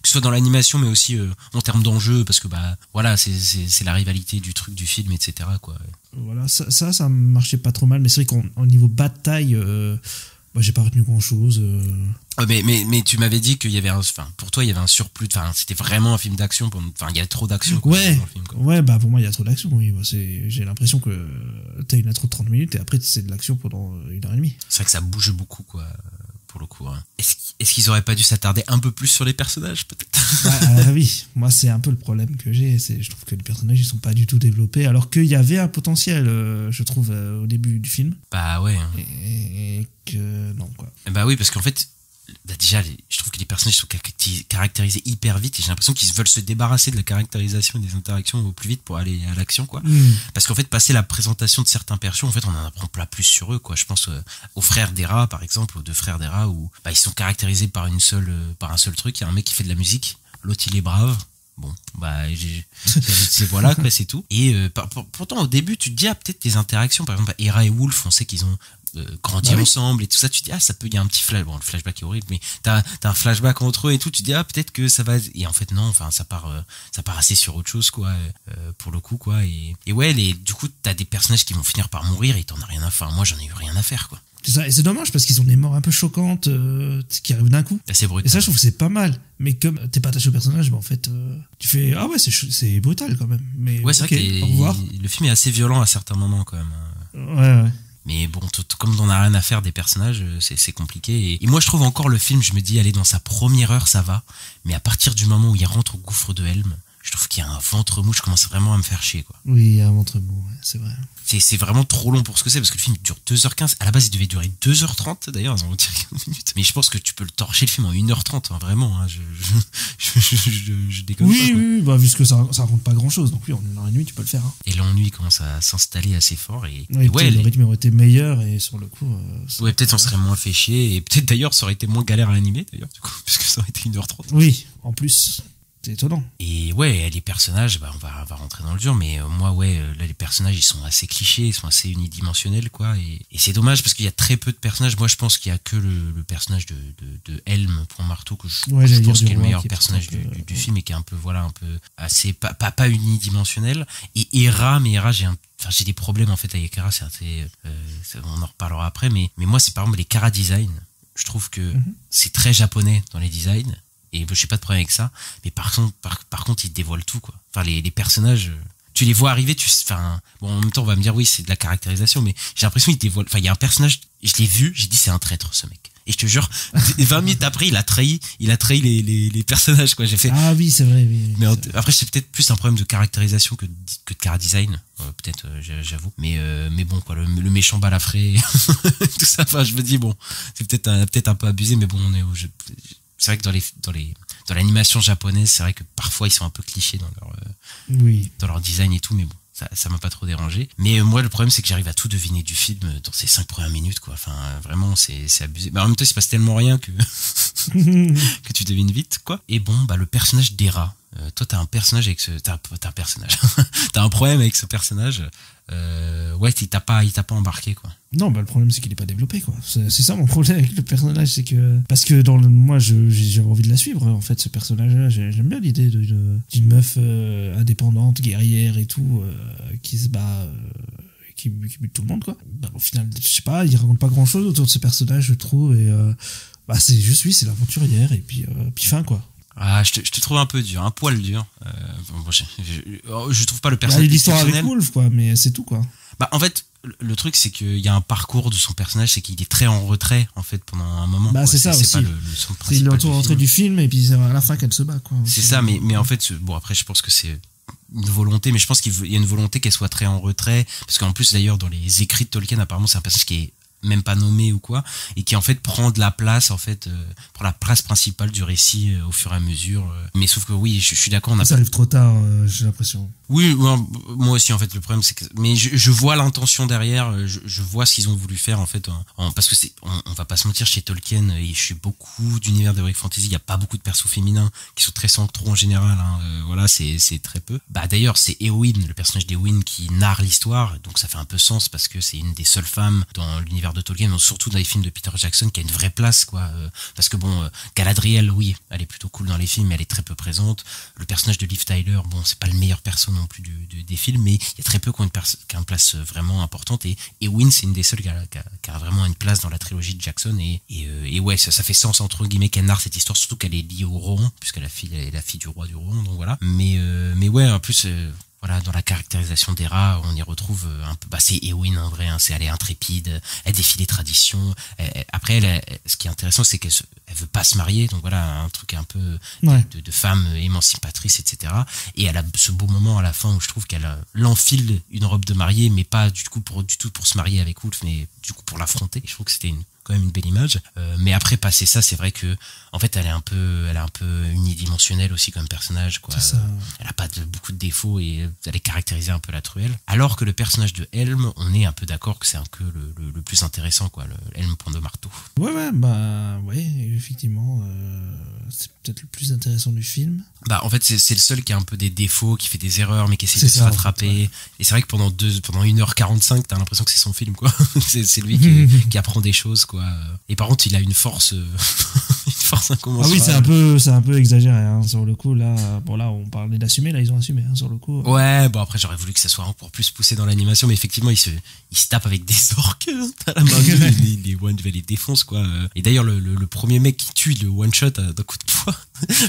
que ce soit dans l'animation, mais aussi en termes d'enjeu, parce que voilà, c'est la rivalité du truc du film, etc. quoi. Voilà, ça marchait pas trop mal, mais c'est vrai qu'au niveau bataille, j'ai pas retenu grand-chose. Mais tu m'avais dit qu'il y avait pour toi il y avait un surplus, c'était vraiment un film d'action, il y a trop d'action dans le film, quoi. Ouais, pour moi il y a trop d'action, oui. J'ai l'impression que t'as une intro de 30 minutes et après c'est de l'action pendant 1h30. C'est vrai que ça bouge beaucoup, quoi, pour le coup, hein. Est-ce qu'ils auraient pas dû s'attarder un peu plus sur les personnages, peut-être? Oui, moi c'est un peu le problème que j'ai, je trouve que les personnages ils sont pas du tout développés, alors qu'il y avait un potentiel, je trouve, au début du film. Bah ouais. Et que non, quoi. Bah oui, parce qu'en fait, déjà, je trouve que les personnages sont caractérisés hyper vite, et j'ai l'impression qu'ils veulent se débarrasser de la caractérisation et des interactions au plus vite pour aller à l'action, quoi. Parce qu'en fait, passer la présentation de certains persos, en fait, on en apprend plein plus sur eux, quoi. Je pense aux frères d'Hera, par exemple, aux 2 frères d'Hera, où ils sont caractérisés par un seul truc. Il y a un mec qui fait de la musique, l'autre il est brave. Bon, voilà, quoi, c'est tout. Et pourtant, au début, tu te dis, peut-être des interactions, par exemple, Hera et Wolf, on sait qu'ils ont grandi ensemble et tout ça, tu te dis, il y a un petit flash, bon, le flashback est horrible, mais t'as un flashback entre eux et tout, tu te dis, peut-être que ça va, et en fait non, ça part assez sur autre chose, quoi, pour le coup, quoi, et ouais, du coup t'as des personnages qui vont finir par mourir et t'en as rien à faire. Moi j'en ai eu rien à faire, quoi. C'est ça, et c'est dommage parce qu'ils ont des morts un peu choquantes qui arrivent d'un coup. C'est brutal. Et ça, je trouve que c'est pas mal. Mais comme t'es pas attaché au personnage, en fait, tu fais c'est brutal quand même. Mais ouais, c'est vrai que au revoir. Le film est assez violent à certains moments, quand même. Ouais. Mais bon, comme on n'a rien à faire des personnages, c'est compliqué. Et moi, je trouve encore le film, je me dis, allez, dans sa première heure, ça va. Mais à partir du moment où il rentre au gouffre de Helm, je trouve qu'il y a un ventre mou, je commence vraiment à me faire chier, quoi. Oui, il y a un ventre mou, ouais, c'est vrai. C'est vraiment trop long pour ce que c'est, parce que le film dure 2h15. À la base, il devait durer 2h30, d'ailleurs, ils ont retiré 15 minutes. Mais je pense que tu peux le torcher le film en 1h30, hein, vraiment, hein, je déconne pas. Oui, bah, vu que ça raconte pas grand chose, donc oui, en 1h30, tu peux le faire. Hein. Et l'ennui commence à s'installer assez fort, et ouais, le rythme aurait été meilleur, et sur le coup. Ouais, peut-être on serait moins fait chier, et peut-être d'ailleurs, ça aurait été moins galère à animer, d'ailleurs, du coup, puisque ça aurait été 1h30. Oui, en plus. C'est étonnant. Et ouais, les personnages, bah on va rentrer dans le dur, mais moi ouais, là les personnages ils sont assez clichés, ils sont assez unidimensionnels quoi, et c'est dommage parce qu'il y a très peu de personnages. Moi je pense qu'il y a que le personnage de Helm Point Marteau que je pense qu'il est le meilleur personnage du film et qui est un peu assez pas unidimensionnel. Et Hera, mais Hera j'ai des problèmes en fait avec Hera, on en reparlera après, mais moi c'est par exemple les chara design. Je trouve que c'est très japonais dans les designs. Et j'ai pas de problème avec ça, mais par contre ils dévoilent tout quoi. Enfin les personnages, tu les vois arriver, bon en même temps on va me dire oui c'est de la caractérisation, mais j'ai l'impression qu'ils dévoilent. Enfin il y a un personnage, je l'ai vu, j'ai dit c'est un traître ce mec. Et je te jure, 20 minutes après il a trahi les personnages quoi. J'ai fait. Ah oui c'est vrai. Oui, mais après c'est peut-être plus un problème de caractérisation que de cara design, peut-être j'avoue. Mais bon quoi, le méchant balafré, tout ça. Enfin je me dis bon c'est peut-être un peu abusé, mais bon on est au jeu. C'est vrai que dans l'animation japonaise, c'est vrai que parfois ils sont un peu clichés dans leur design et tout, mais bon, ça m'a pas trop dérangé. Mais moi, le problème, c'est que j'arrive à tout deviner du film dans ces 5 premières minutes, quoi. Enfin, vraiment, c'est abusé. Mais en même temps, il se passe tellement rien que que tu devines vite, quoi. Et bon, bah le personnage d'Hera. Toi, t'as un personnage avec t'as un personnage. T'as un problème avec ce personnage. Ouais, il t'a pas embarqué quoi. Non, bah le problème c'est qu'il est pas développé quoi. C'est ça mon problème avec le personnage, c'est que parce que moi j'avais envie de la suivre en fait ce personnage-là. J'aime bien l'idée d'une meuf indépendante, guerrière et tout, qui se bat, qui bute tout le monde quoi. Bah, au final, je sais pas, il raconte pas grand-chose autour de ce personnage je trouve et bah c'est juste c'est l'aventurière et puis fin quoi. Ah, je te trouve un peu dur, un poil dur. Bon, je trouve pas le personnage. Il y a l'histoire avec Wolf, quoi, mais c'est tout, quoi. Bah, en fait, le truc, c'est qu'il y a un parcours de son personnage, c'est qu'il est très en retrait, en fait, pendant un moment. Bah, quoi. c'est ça aussi. C'est pas son principal. C'est l'entrée du film, et puis c'est à la fin qu'elle se bat, quoi. C'est ça, mais en fait, bon, après, je pense que c'est une volonté, mais je pense qu'il y a une volonté qu'elle soit très en retrait, parce qu'en plus, d'ailleurs, dans les écrits de Tolkien, apparemment, c'est un personnage qui est même pas nommé ou quoi, et qui en fait prend de la place en fait pour la place principale du récit au fur et à mesure. Mais sauf que oui, je suis d'accord, ça arrive trop tard, j'ai l'impression. Oui, moi aussi en fait le problème c'est que mais je vois l'intention derrière, je vois ce qu'ils ont voulu faire en fait parce que on va pas se mentir, chez Tolkien et je suis beaucoup d'univers d'heroic fantasy, il y a pas beaucoup de persos féminins qui sont très centraux en général hein, voilà, c'est très peu. Bah d'ailleurs, c'est Éowyn, le personnage d'Éowyn qui narre l'histoire, donc ça fait un peu sens parce que c'est une des seules femmes dans l'univers de Tolkien, donc surtout dans les films de Peter Jackson, qui a une vraie place quoi, parce que bon Galadriel oui, elle est plutôt cool dans les films mais elle est très peu présente. Le personnage de Liv Tyler, bon c'est pas le meilleur perso non plus des films, mais il y a très peu qui ont une place vraiment importante, et Éowyn c'est une des seules qui a vraiment une place dans la trilogie de Jackson, et ouais ça fait sens entre guillemets qu'elle narre cette histoire, surtout qu'elle est liée au Rohan puisqu'elle est la fille du roi du Rohan, donc voilà. Mais ouais, en plus voilà, dans la caractérisation d'Hera, on y retrouve un peu, bah c'est Éowyn en vrai, hein, elle est intrépide, elle défie les traditions. Après, ce qui est intéressant, c'est qu'elle veut pas se marier, donc voilà, un truc un peu de femme émancipatrice, etc. Et elle a ce beau moment à la fin où je trouve qu'elle l'enfile une robe de mariée, mais pas du tout pour se marier avec Wolf, mais du coup pour l'affronter. Je trouve que c'était quand même une belle image. Mais après passer ça, c'est vrai que en fait elle est un peu unidimensionnelle aussi comme personnage quoi. Elle a pas beaucoup de défauts et elle est caractérisée un peu la truelle, alors que le personnage de Helm, on est un peu d'accord que c'est un peu le plus intéressant quoi, le Helm Point de Marteau. Ouais effectivement c'est peut-être le plus intéressant du film. Bah en fait c'est le seul qui a un peu des défauts, qui fait des erreurs mais qui essaie de se rattraper en fait, ouais. Et c'est vrai que pendant 1h45 t'as l'impression que c'est son film quoi. c'est lui qui apprend des choses quoi. Et par contre il a une force incommensurable. Ah oui, c'est un peu exagéré hein, sur le coup là. Bon là on parlait d'assumer, là ils ont assumé hein, sur le coup. Ouais, bon après j'aurais voulu que ça soit encore plus poussé dans l'animation, mais effectivement il se tape avec des orques à la main, les défonce quoi. Et d'ailleurs le premier mec qui tue, le one shot d'un coup de poing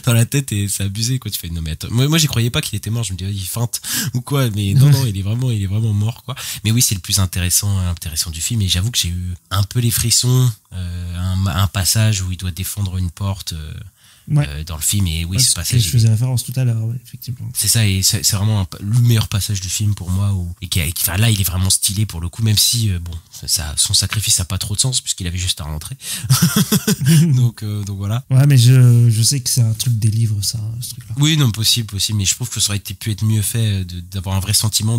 dans la tête, et c'est abusé quoi. Tu fais non mais attends, moi j'y croyais pas qu'il était mort, je me disais il feinte ou quoi, mais non il est vraiment mort quoi. Mais oui, c'est le plus intéressant du film, et j'avoue que j'ai eu un peu les frissons un passage où il doit défendre une porte dans le film. Et oui, ouais, ce passage. Je faisais référence tout à l'heure, ouais, effectivement. C'est ça, et c'est vraiment le meilleur passage du film pour moi. Enfin, là, il est vraiment stylé pour le coup, même si bon, son sacrifice n'a pas trop de sens puisqu'il avait juste à rentrer. donc voilà. Ouais, mais je sais que c'est un truc des livres, ça, ce truc-là. Oui, non, possible, mais je trouve que ça aurait pu être mieux fait d'avoir un vrai sentiment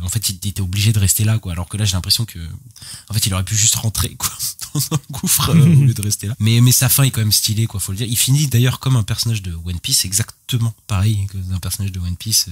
en fait, il était obligé de rester là, quoi. Alors que là, j'ai l'impression que, en fait, il aurait pu juste rentrer, quoi, dans un gouffre au lieu de rester là. Mais sa fin est quand même stylée, quoi, faut le dire. Il finit d'ailleurs comme un personnage de One Piece, exactement pareil que d'un personnage de One Piece,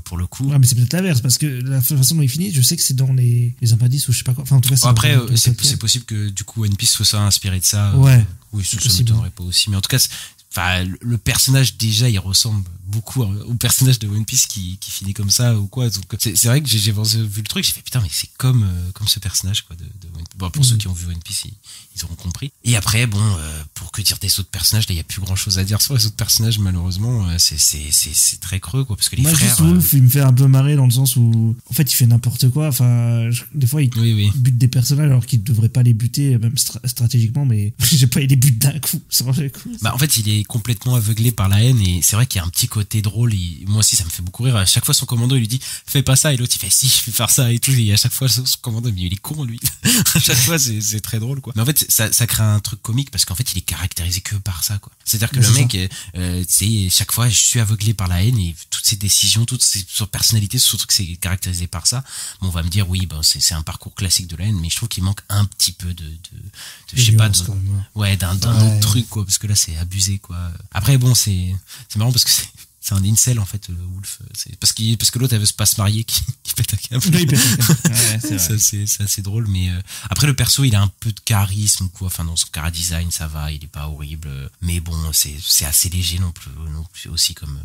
pour le coup. Ouais, mais c'est peut-être l'inverse, parce que la façon dont il finit, je sais que c'est dans les Impadis ou je sais pas quoi. Enfin, en tout cas, après, c'est possible que du coup One Piece soit inspiré de ça. Ouais. Oui, ça m'étonnerait pas aussi. Mais en tout cas, enfin, le personnage déjà, il ressemble beaucoup au personnage de One Piece qui finit comme ça ou quoi. Donc c'est vrai que j'ai vu le truc, j'ai fait putain, mais c'est comme ce personnage, quoi, de One Piece. Bon, pour ceux qui ont vu One Piece, ils auront compris. Et après, bon, pour que dire des autres personnages, là, il y a plus grand chose à dire sur les autres personnages, malheureusement. C'est très creux, quoi, parce que les frères. Juste Wolf, il me fait un peu marrer dans le sens où, en fait, il fait n'importe quoi. Enfin, des fois, il bute des personnages alors qu'il devrait pas les buter, même stratégiquement, mais j'ai pas, il les bute d'un coup. C'est vraiment cool. Bah, en fait, il est complètement aveuglé par la haine, et c'est vrai qu'il y a un petit côté drôle. Moi aussi, ça me fait beaucoup rire. À chaque fois, son commando, il lui dit fais pas ça, et l'autre il fait si, je vais faire ça et tout. Et à chaque fois, son commando, mais il est con, lui. À chaque fois, c'est très drôle, quoi. Mais en fait, ça crée un truc comique parce qu'en fait, il est caractérisé que par ça, quoi. C'est-à-dire que le mec, c'est chaque fois, je suis aveuglé par la haine, et toutes ses décisions, toutes ses personnalités, surtout que c'est caractérisé par ça. Bon, on va me dire oui, ben c'est un parcours classique de la haine, mais je trouve qu'il manque un petit peu de je sais pas, d'un autre truc, quoi, parce que là, c'est abusé, quoi. Après, bon, c'est marrant parce que c'est un incel, en fait, Wolf. C'est parce que l'autre, elle veut pas se marier, qui pète un câble. Ouais, c'est assez drôle, mais après, le perso, il a un peu de charisme, quoi. Enfin, dans son chara design, ça va, il est pas horrible. Mais bon, c'est assez léger non plus aussi comme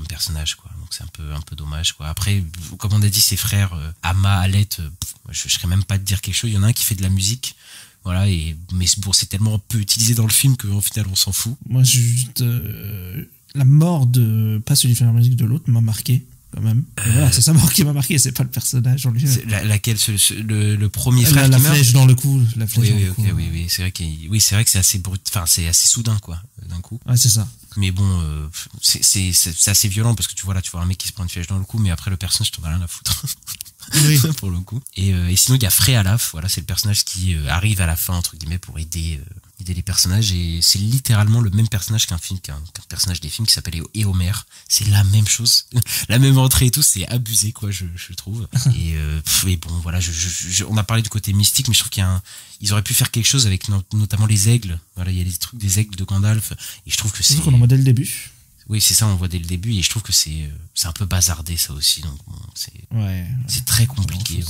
personnage, quoi. Donc c'est un peu dommage, quoi. Après, comme on a dit, ses frères, Ama, Alette, je serais même pas de dire quelque chose. Il y en a un qui fait de la musique. Voilà, mais bon, c'est tellement peu utilisé dans le film qu'au final, on s'en fout. Moi, juste, la mort pas celui qui fait la musique de l'autre m'a marqué quand même. Voilà, c'est sa mort qui m'a marqué, c'est pas le personnage en lui. Laquelle, le premier frère la qui meurt. Flèche dans le cou, la flèche dans le cou. Oui, c'est vrai que c'est assez brut, enfin c'est assez soudain, quoi, d'un coup. Ouais, c'est ça. Mais bon, c'est assez violent parce que tu vois un mec qui se prend une flèche dans le cou, mais après le personnage, t'en as rien à foutre. Oui. Pour le coup. Et sinon, il y a Frey Alaf, voilà, c'est le personnage qui arrive à la fin, entre guillemets, pour aider les personnages, et c'est littéralement le même personnage qu'un personnage des films qui s'appelle Éomer. C'est la même chose, la même entrée et tout, c'est abusé, quoi, je trouve. Et bon, voilà, on a parlé du côté mystique, mais je trouve ils auraient pu faire quelque chose avec notamment les aigles. Voilà, il y a les trucs des aigles de Gandalf, et je trouve que c'est. qu'on en voit dès le début. Oui, c'est ça, on voit dès le début, et je trouve que c'est un peu bazardé, ça aussi, donc bon, c'est très compliqué.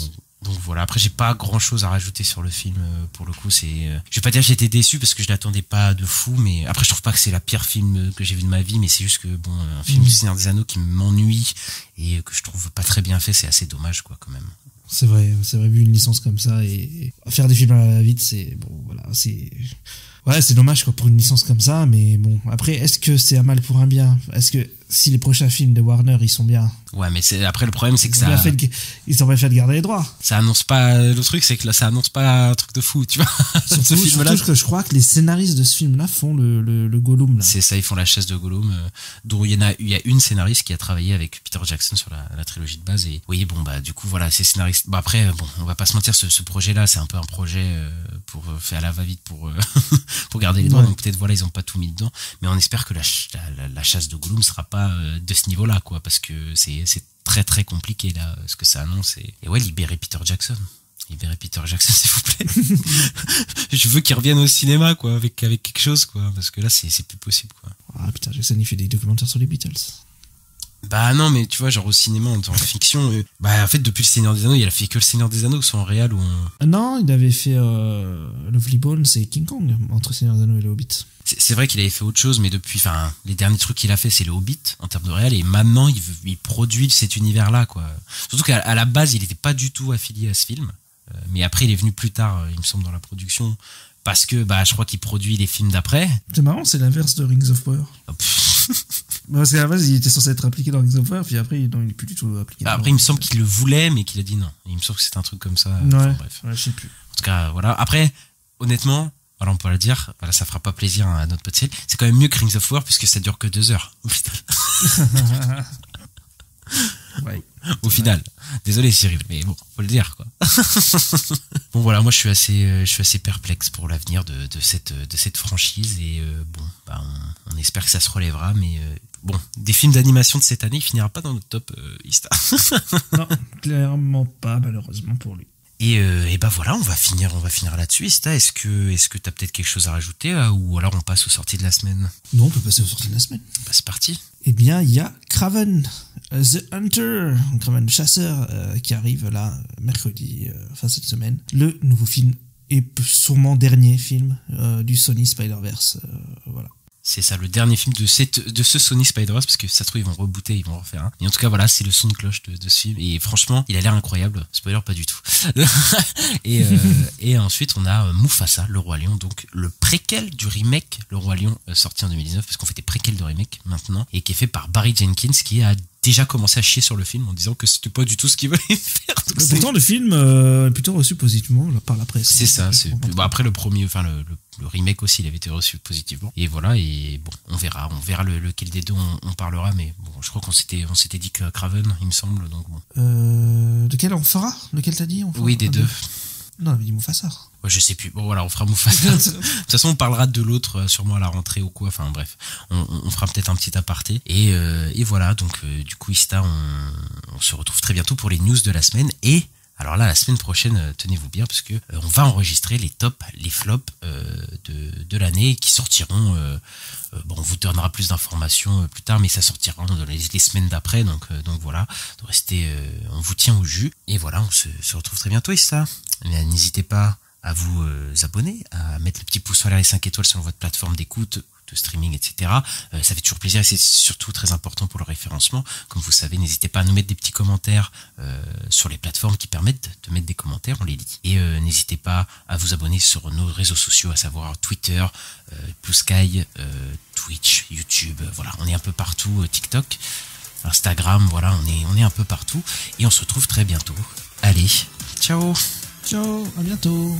Donc voilà, après j'ai pas grand chose à rajouter sur le film, pour le coup, je vais pas dire que j'étais déçu parce que je l'attendais pas de fou, mais après je trouve pas que c'est la pire film que j'ai vu de ma vie, mais c'est juste que bon, un film du Seigneur des Anneaux qui m'ennuie et que je trouve pas très bien fait, c'est assez dommage, quoi, quand même. C'est vrai, vu une licence comme ça et faire des films à la vite, c'est bon, voilà, c'est dommage, quoi, pour une licence comme ça, mais bon, après, est-ce que c'est un mal pour un bien? Est-ce que si les prochains films de Warner, ils sont bien? Ouais, mais après, le problème, c'est que ça. Ils ont bien fait de garder les droits. Ça annonce pas. Le truc, c'est que là, ça annonce pas un truc de fou, tu vois. Surtout que je crois que les scénaristes de ce film-là font le Gollum, là. C'est ça, ils font la chasse de Gollum, dont il y a une scénariste qui a travaillé avec Peter Jackson sur la trilogie de base, et oui, bon, bah, du coup, voilà, ces scénaristes. Bah, après, bon, on va pas se mentir, ce projet-là, c'est un peu un projet pour faire à la va-vite pour garder les droits, donc peut-être, voilà, ils ont pas tout mis dedans, mais on espère que la chasse de Gollum sera pas de ce niveau-là, quoi, parce que c'est très très compliqué, là, ce que ça annonce, et ouais, libérez Peter Jackson, s'il vous plaît. Je veux qu'il revienne au cinéma, quoi, avec quelque chose, quoi, parce que là c'est plus possible, quoi. Ah, Peter Jackson, il fait des documentaires sur les Beatles. Bah non, mais tu vois, genre au cinéma, en fiction, bah en fait, depuis le Seigneur des Anneaux, il a fait que le Seigneur des Anneaux, soit en réel ou en... Non, il avait fait Lovely Bones et King Kong, entre Seigneur des Anneaux et le Hobbit. C'est vrai qu'il avait fait autre chose, mais depuis, enfin, les derniers trucs qu'il a fait, c'est le Hobbit, en termes de réel, et maintenant, il produit cet univers-là, quoi. Surtout qu'à la base, il était pas du tout affilié à ce film, mais après, il est venu plus tard, il me semble, dans la production, parce que, bah, je crois qu'il produit les films d'après. C'est marrant, c'est l'inverse de Rings of Power. Parce qu'à la base, il était censé être impliqué dans Rings of Power, puis après, non, il est plus du tout impliqué. Après, il me semble qu'il le voulait, mais qu'il a dit non. Il me semble que c'est un truc comme ça. Ouais, bref. Ouais, je sais plus. En tout cas, voilà. Après, honnêtement, voilà, on peut le dire. Voilà, ça fera pas plaisir à notre pote Ciel. C'est quand même mieux que Rings of War puisque ça dure que 2 heures. Ouais. Au final. Désolé Cyril, mais bon, faut le dire quoi. Bon voilà, moi je suis assez perplexe pour l'avenir de cette franchise et bon, bah, on espère que ça se relèvera, mais bon, des films d'animation de cette année, il finira pas dans notre top Ista. Non, clairement pas, malheureusement pour lui. Et bah voilà, on va finir là-dessus. Ista, est-ce que t'as peut-être quelque chose à rajouter ou alors on passe aux sorties de la semaine? Non, on peut passer aux sorties de la semaine. Bah c'est parti. Eh bien, il y a Kraven, The Hunter, Kraven le chasseur, qui arrive là, mercredi, fin cette semaine. Le nouveau film et sûrement dernier film du Sony Spider-Verse, voilà. C'est ça, le dernier film de ce Sony Spider-Verse, parce que ça se trouve, ils vont rebooter, ils vont refaire un. Mais en tout cas, voilà, c'est le son de cloche de ce film. Et franchement, il a l'air incroyable. Spoiler, pas du tout. et ensuite, on a Mufasa, le Roi Lion, donc le préquel du remake, le Roi Lion, sorti en 2019, parce qu'on fait des préquels de remake maintenant, et qui est fait par Barry Jenkins, qui a déjà commencé à chier sur le film en disant que c'était pas du tout ce qu'il voulait faire. Donc pourtant, le film est plutôt reçu positivement par la presse. C'est ça. Bon, après, le premier, enfin, le remake aussi, il avait été reçu positivement. Et voilà, et bon, on verra lequel des deux on parlera, mais bon, je crois qu'on s'était dit que Kraven, il me semble, donc bon. Lequel on fera? Lequel t'as dit? Oui, des deux. Non, on avait dit Mufasa. Ouais, je sais plus. Bon, voilà, on fera Mufasa. De toute façon, on parlera de l'autre sûrement à la rentrée ou quoi. Enfin, bref, on fera peut-être un petit aparté. Et voilà, donc du coup, Ista, on se retrouve très bientôt pour les news de la semaine. Et alors là, la semaine prochaine, tenez-vous bien, parce que on va enregistrer les tops, les flops de l'année qui sortiront. Bon, on vous donnera plus d'informations plus tard, mais ça sortira dans les semaines d'après. Donc voilà, restez, on vous tient au jus. Et voilà, on se retrouve très bientôt, Ista. N'hésitez pas à vous abonner, à mettre le petit pouce en l'air et 5 étoiles sur votre plateforme d'écoute, de streaming, etc. Ça fait toujours plaisir et c'est surtout très important pour le référencement. Comme vous savez, n'hésitez pas à nous mettre des petits commentaires sur les plateformes qui permettent de mettre des commentaires, on les lit. Et n'hésitez pas à vous abonner sur nos réseaux sociaux, à savoir Twitter, Blue Sky, Twitch, YouTube, voilà, on est un peu partout, TikTok, Instagram, voilà, on est un peu partout et on se retrouve très bientôt. Allez, ciao! Ciao, à bientôt.